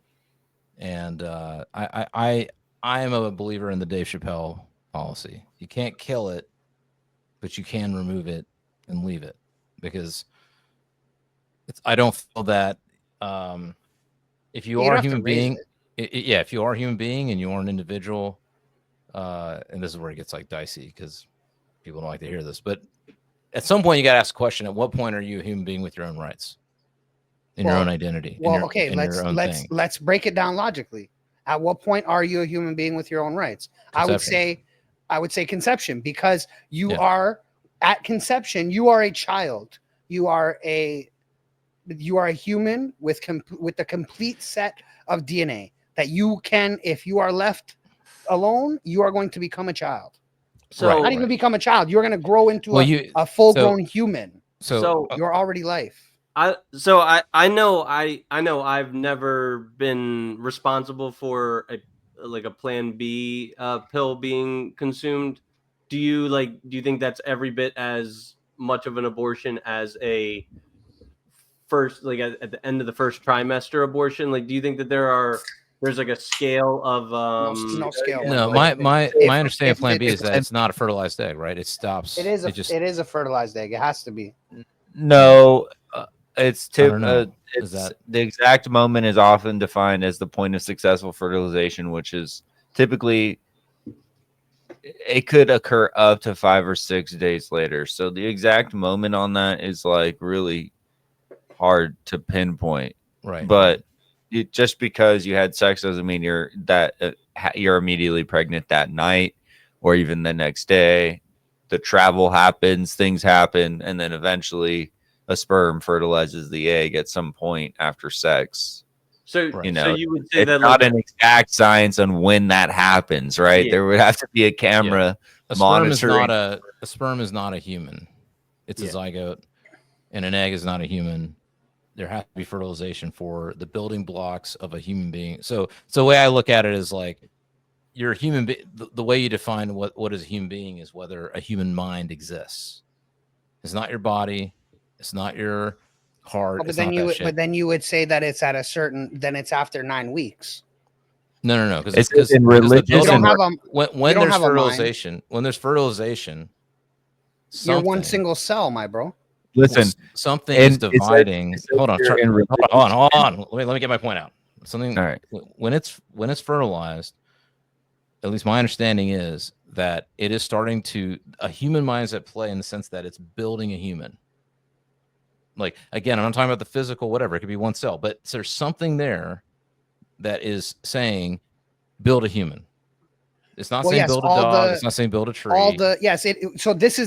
I am a believer in the Dave Chappelle policy. You can't kill it, but you can remove it and leave it, because I don't feel that. If you are a human being, if you are a human being and you are an individual, and this is where it gets like dicey because people don't like to hear this, but at some point you got to ask the question: at what point are you a human being with your own rights, in your own identity? Well, let's break it down logically. At what point are you a human being with your own rights? Conception. I would say conception, because you are at conception. You are a child. You are a human with the complete set of DNA that you can, if you are left alone, you are going to become a child. So not even become a child. You're going to grow into a full-grown human. So you're already life. I know I've never been responsible for a Plan B pill being consumed. Do you think that's every bit as much of an abortion as a first, like at the end of the first trimester abortion? Like, do you think that there's like a scale of no scale? No, my understanding of Plan B is that it's not a fertilized egg, right? It stops. It is a fertilized egg. It has to be. No, it's the exact moment is often defined as the point of successful fertilization, which is typically it could occur up to 5 or 6 days later. So the exact moment on that is like really hard to pinpoint, right? But just because you had sex doesn't mean you're immediately pregnant that night or even the next day. The travel happens, things happen, and then eventually a sperm fertilizes the egg at some point after sex. So you know, so you would say it's that not an exact science on when that happens, right? There would have to be a camera monitoring. A sperm is not a human. It's a zygote, and an egg is not a human. There has to be fertilization for the building blocks of a human being. So the way I look at it is like, you're a human being. The way you define what is a human being is whether a human mind exists. It's not your body. It's not your hard. But It's then not you that would, shit. but then you would say that it's at a certain, then it's after 9 weeks. No. It's in religious. You don't have a, when you don't there's have a mind. fertilization, when there's fertilization, You're one something- single cell, my bro. Listen, something and is dividing. it says Hold on, here in religious- hold on. Let me get my point out. Something. All right. When it's fertilized, at least my understanding is that it is starting to a human mind is at play in the sense that it's building a human. Like again, I'm not talking about the physical, whatever. It could be one cell, but there's something there that is saying build a human. It's not saying build a dog. It's not saying build a tree. So this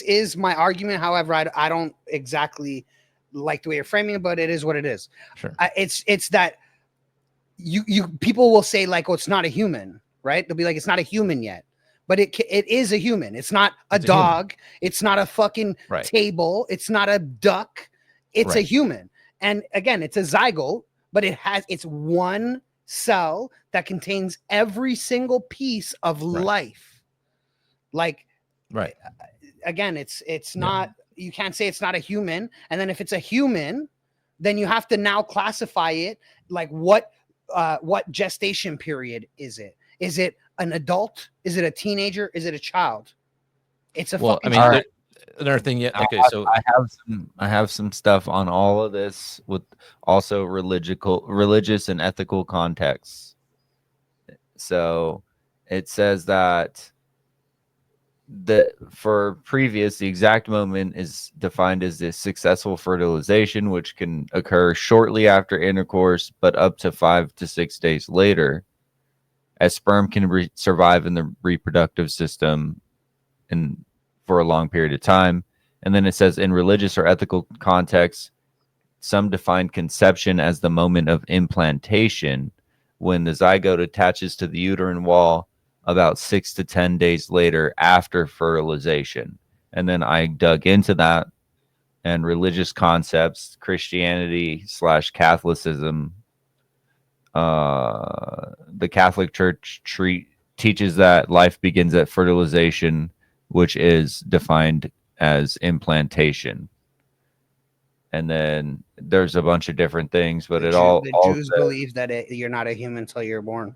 is my argument. However, I don't exactly like the way you're framing it, but it is what it is. Sure. It's that you people will say like, oh, it's not a human, right? They'll be like, it's not a human yet, but it is a human. It's not a dog. It's not a fucking table. It's not a duck. It's a human. And again, it's a zygote, but it's one cell that contains every single piece of life. Like, again, it's not, you can't say it's not a human. And then if it's a human, then you have to now classify it like what gestation period is it? Is it an adult? Is it a teenager? Is it a child? It's a fucking child. Another thing yet. Okay, so I have some stuff on all of this with also religious and ethical contexts. So it says that the exact moment is defined as the successful fertilization, which can occur shortly after intercourse, but up to 5 to 6 days later, as sperm can survive in the reproductive system and for a long period of time. And then it says in religious or ethical contexts, some define conception as the moment of implantation, when the zygote attaches to the uterine wall about 6 to 10 days later after fertilization. And then I dug into that, and religious concepts, Christianity / Catholicism, the Catholic Church teaches that life begins at fertilization, which is defined as implantation. And then there's a bunch of different things, but the Jews believe that you're not a human until you're born.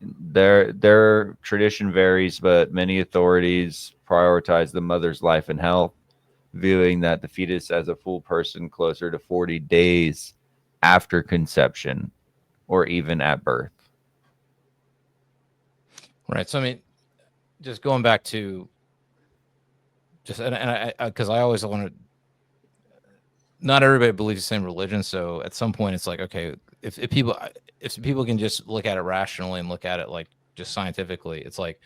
Their tradition varies, but many authorities prioritize the mother's life and health, viewing that the fetus as a full person closer to 40 days after conception or even at birth. Right. So I mean, just going back to because I always want to. Not everybody believes the same religion, so at some point it's like, okay, if people can just look at it rationally and look at it like just scientifically, it's like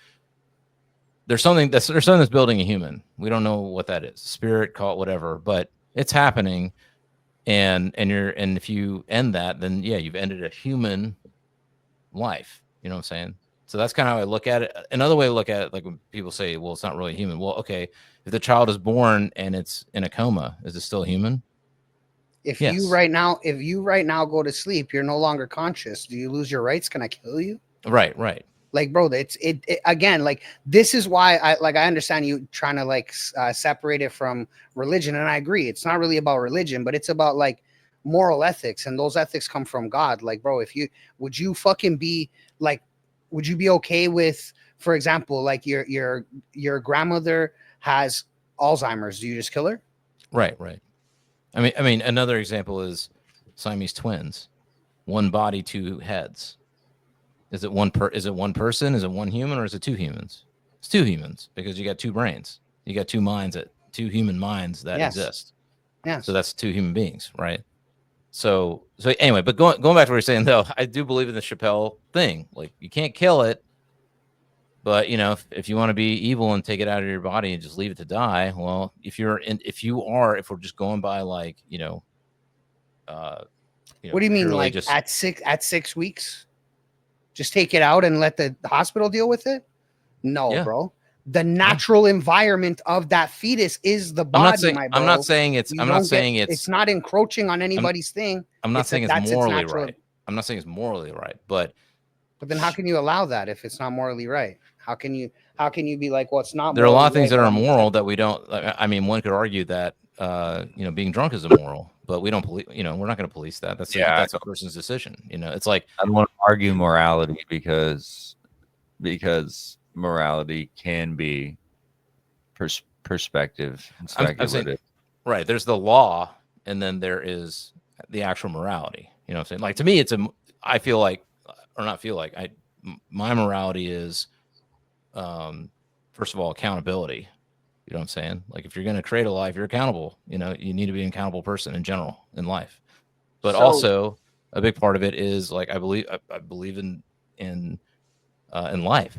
there's something that's building a human. We don't know what that is, spirit, call it whatever, but it's happening, and if you end that, then yeah, you've ended a human life. You know what I'm saying? So that's kind of how I look at it. Another way to look at it, like when people say, well, it's not really human. Well, okay, if the child is born and it's in a coma, is it still human? If you right now go to sleep, you're no longer conscious. Do you lose your rights? Can I kill you? Right. Like, bro, it again, like, this is why I understand you trying to separate it from religion. And I agree. It's not really about religion, but it's about like moral ethics. And those ethics come from God. Like, bro, would you be okay with, for example, like your grandmother has Alzheimer's? Do you just kill her? Right. I mean, another example is Siamese twins, one body, two heads. Is it one person? Is it one human, or is it two humans? It's two humans because you got two brains. You got two human minds that exist. Yeah. So that's two human beings, right? So anyway, but going back to what you're saying though, I do believe in the Chappelle thing. Like, you can't kill it, but if you want to be evil and take it out of your body and just leave it to die, well, if we're just going by like, what do you mean, like just, at 6 weeks? Just take it out and let the hospital deal with it? No, bro. The natural environment of that fetus is the body, my bro. I'm not saying it's not encroaching on anybody's thing. I'm not saying it's morally right. I'm not saying it's morally right, but then how can you allow that if it's not morally right? How can you be like, well, it's not? There are a lot of things that are immoral that we don't. I mean, one could argue that being drunk is immoral, but we don't police. We're not going to police that. That's a person's decision. It's like I don't want to argue morality because morality can be perspective and speculative. I'm saying, right. There's the law, and then there is the actual morality. You know what I'm saying? Like, to me, I feel like, or not feel like, my morality is, first of all, accountability. You know what I'm saying? Like, if you're going to create a life, you're accountable. You need to be an accountable person in general in life. But also, a big part of it is, like, I believe in life.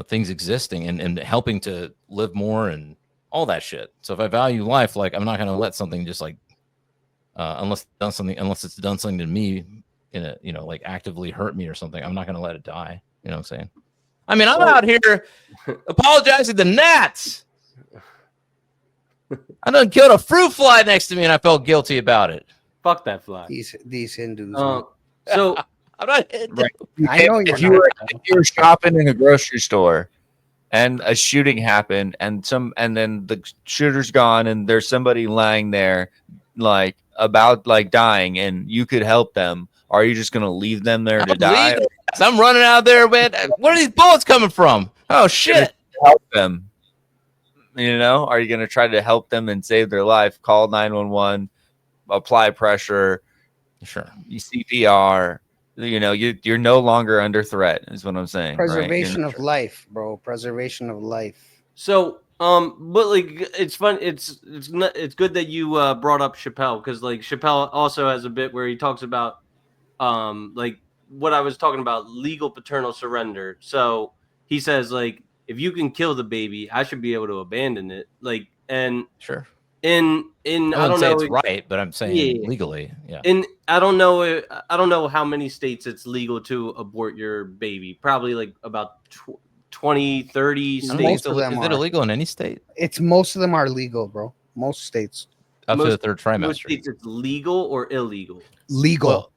Things existing and helping to live more and all that shit. So if I value life, like, I'm not going to let something just like, unless it's done something to me in a, like, actively hurt me or something, I'm not going to let it die. You know what I'm saying? I mean, I'm out here apologizing to gnats. I done killed a fruit fly next to me and I felt guilty about it. Fuck that fly. These Hindus. So I'm not. Right. I know if you were shopping in a grocery store and a shooting happened and then the shooter's gone and there's somebody lying there like about like dying and you could help them, are you just gonna leave them there to die? I'm running out there, man. Where are these bullets coming from? Oh shit! Help them. Are you gonna try to help them and save their life? Call 911, apply pressure, sure. CPR. You're no longer under threat, is what I'm saying. Preservation of life, bro. Preservation of life. So, but like, it's fun. It's good that you brought up Chappelle, because like Chappelle also has a bit where he talks about like what I was talking about, legal paternal surrender. So he says, like, if you can kill the baby, I should be able to abandon it. Like, and sure. I don't know, it's right, but I'm saying legally, yeah. And I don't know how many states it's legal to abort your baby. Probably like about 20, 30 states. Most of them is it illegal in any state? Most of them are legal, bro. Most states. Up to the third trimester. Most states it's legal or illegal. Legal.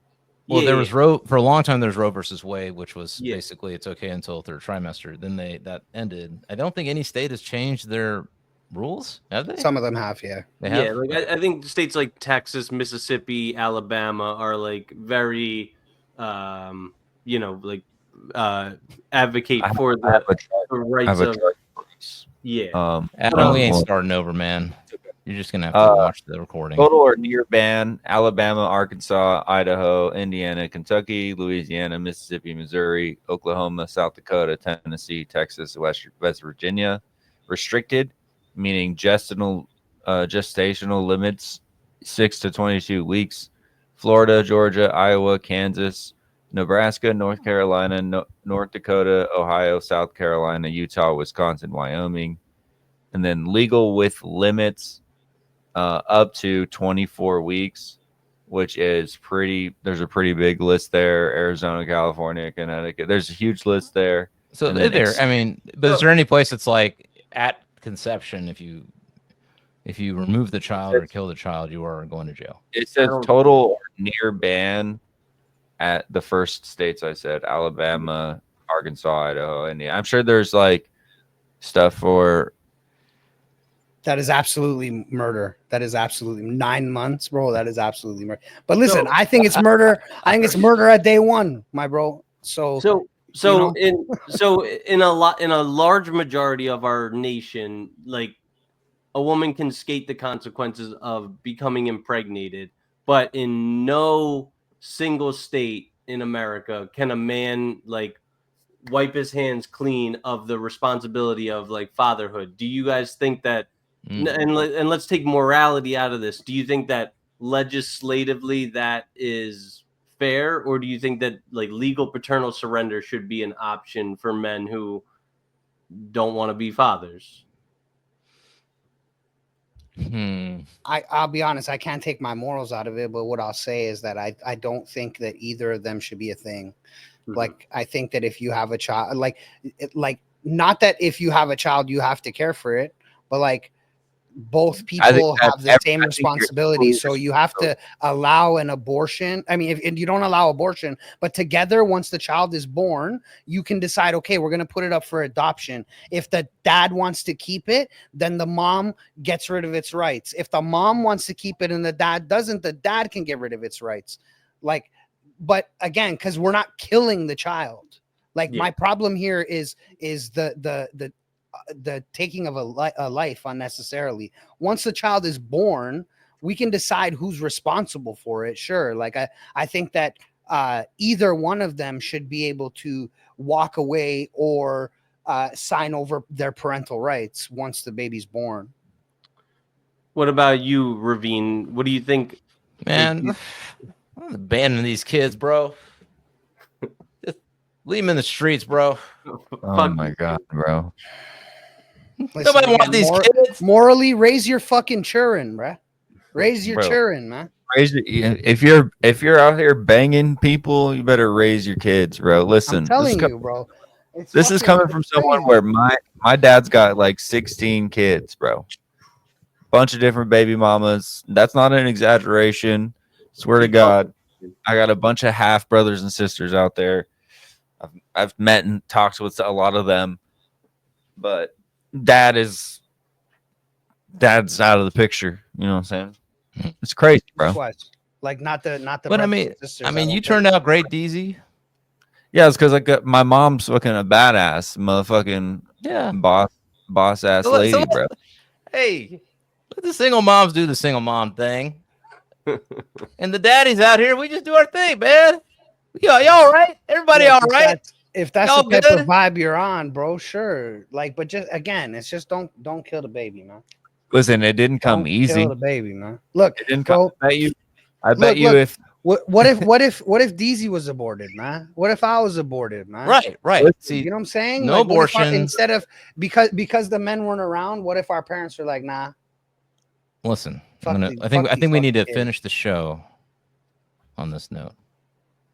Well, there was Roe for a long time. There's Roe versus Wade, which was basically it's okay until third trimester. Then that ended. I don't think any state has changed their rules, have they? Some of them have, yeah. They have? Yeah, like I think states like Texas, Mississippi, Alabama are like very, advocate for the rights of. Yeah. Adam, we ain't starting over, man. You're just gonna have to watch the recording. Total or near ban: Alabama, Arkansas, Idaho, Indiana, Kentucky, Louisiana, Mississippi, Missouri, Oklahoma, South Dakota, Tennessee, Texas, West Virginia. Restricted, meaning gestational limits 6 to 22 weeks. Florida, Georgia, Iowa, Kansas, Nebraska, North Carolina, North Dakota, Ohio, South Carolina, Utah, Wisconsin, Wyoming. And then legal with limits up to 24 weeks, which is there's a pretty big list there. Arizona, California, Connecticut. There's a huge list there. So but is there any place that's like at conception, if you remove the child or kill the child, you are going to jail? It says total or near ban at the first states I said: Alabama, Arkansas, Idaho, Indiana. I'm sure there's like stuff for. That is absolutely murder. That is absolutely 9 months, bro. That is absolutely murder. But listen, I think it's murder. I think it's murder at day one, my bro. So in a large majority of our nation, like, a woman can skate the consequences of becoming impregnated, but in no single state in America can a man like wipe his hands clean of the responsibility of like fatherhood. Do you guys think that? And let's take morality out of this. Do you think that legislatively that is fair, or do you think that like legal paternal surrender should be an option for men who don't want to be fathers? I'll be honest, I can't take my morals out of it, but what I'll say is that I don't think that either of them should be a thing. Like, I think that if you have a child, like not that if you have a child you have to care for it, but like both people have the same responsibility. So you have to allow an abortion. I mean, if you don't allow abortion, but together, once the child is born, you can decide, okay, we're going to put it up for adoption. If the dad wants to keep it, then the mom gets rid of its rights. If the mom wants to keep it and the dad doesn't, the dad can get rid of its rights. Like, but again, because we're not killing the child. Like my problem here is the taking of a life unnecessarily. Once the child is born, we can decide who's responsible for it. Sure. Like I think that either one of them should be able to walk away or sign over their parental rights once the baby's born. What about you, Ravine? What do you think? Man, I'm abandoning these kids, bro. Just leave them in the streets, bro. Oh my God, bro. Listen, Nobody wants these kids. Morally, raise your fucking children, bruh. Raise your children, man. If you're out here banging people, you better raise your kids, bro. Listen, I'm telling you, bro. This is coming from someone where my dad's got like 16 kids, bro. Bunch of different baby mamas. That's not an exaggeration. Swear to God, I got a bunch of half brothers and sisters out there. I've met and talked with a lot of them, but dad's out of the picture. You know what I'm saying? It's crazy, bro. What? Like not the. But I mean, you turned out great, DZ. Yeah, it's because my mom's fucking a badass, motherfucking boss ass lady, bro. Hey, let the single moms do the single mom thing, and the daddies out here, we just do our thing, man. Y'all all right? Everybody all right? If that's Y'all the type good? of vibe you're on, bro, sure. Like, but just again, it's just don't kill the baby, man. Listen, it didn't come Don't easy. kill the baby, man. Look, It didn't bro, come. I bet you if what if DZ was aborted, man? What if I was aborted, man? Right. See, You know what I'm saying? no Like, what if abortion. instead of because the men weren't around, what if our parents are like, nah? Listen, Fuck I these think we need to kids. finish the show on this note.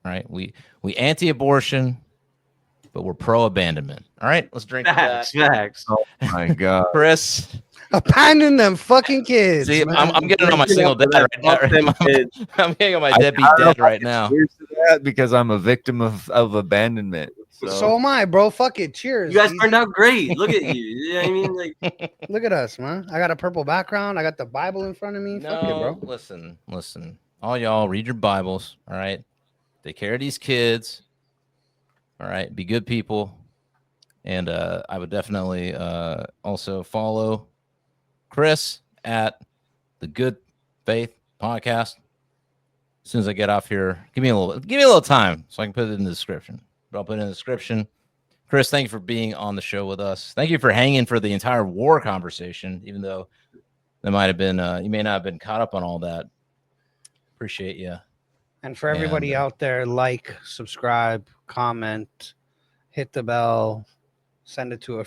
Right? We anti-abortion, but we're pro-abandonment. All right, let's drink to that. Facts. oh my God, Chris, Abandon them fucking kids. see, man. I'm getting on my single dad right now. I'm getting on my deadbeat dad right now. Cheers to that because I'm a victim of abandonment. So am I, bro. Fuck it. Cheers. You guys DZ. turned out great. Look at you. You know what I mean? Like, Look at us, man. I got a purple background. I got the Bible in front of me. Fuck it, No, bro. listen. All y'all, read your Bibles. All right, take care of these kids. All right, be good people. And I would definitely also follow Chris at the Good Faith Podcast. As soon as I get off here, give me a little time so I can put it in the description. But I'll put it in the description. Chris, thank you for being on the show with us. Thank you for hanging for the entire war conversation, even though there might have been you may not have been caught up on all that. Appreciate you. And for everybody out there, like, subscribe, comment, hit the bell, send it to a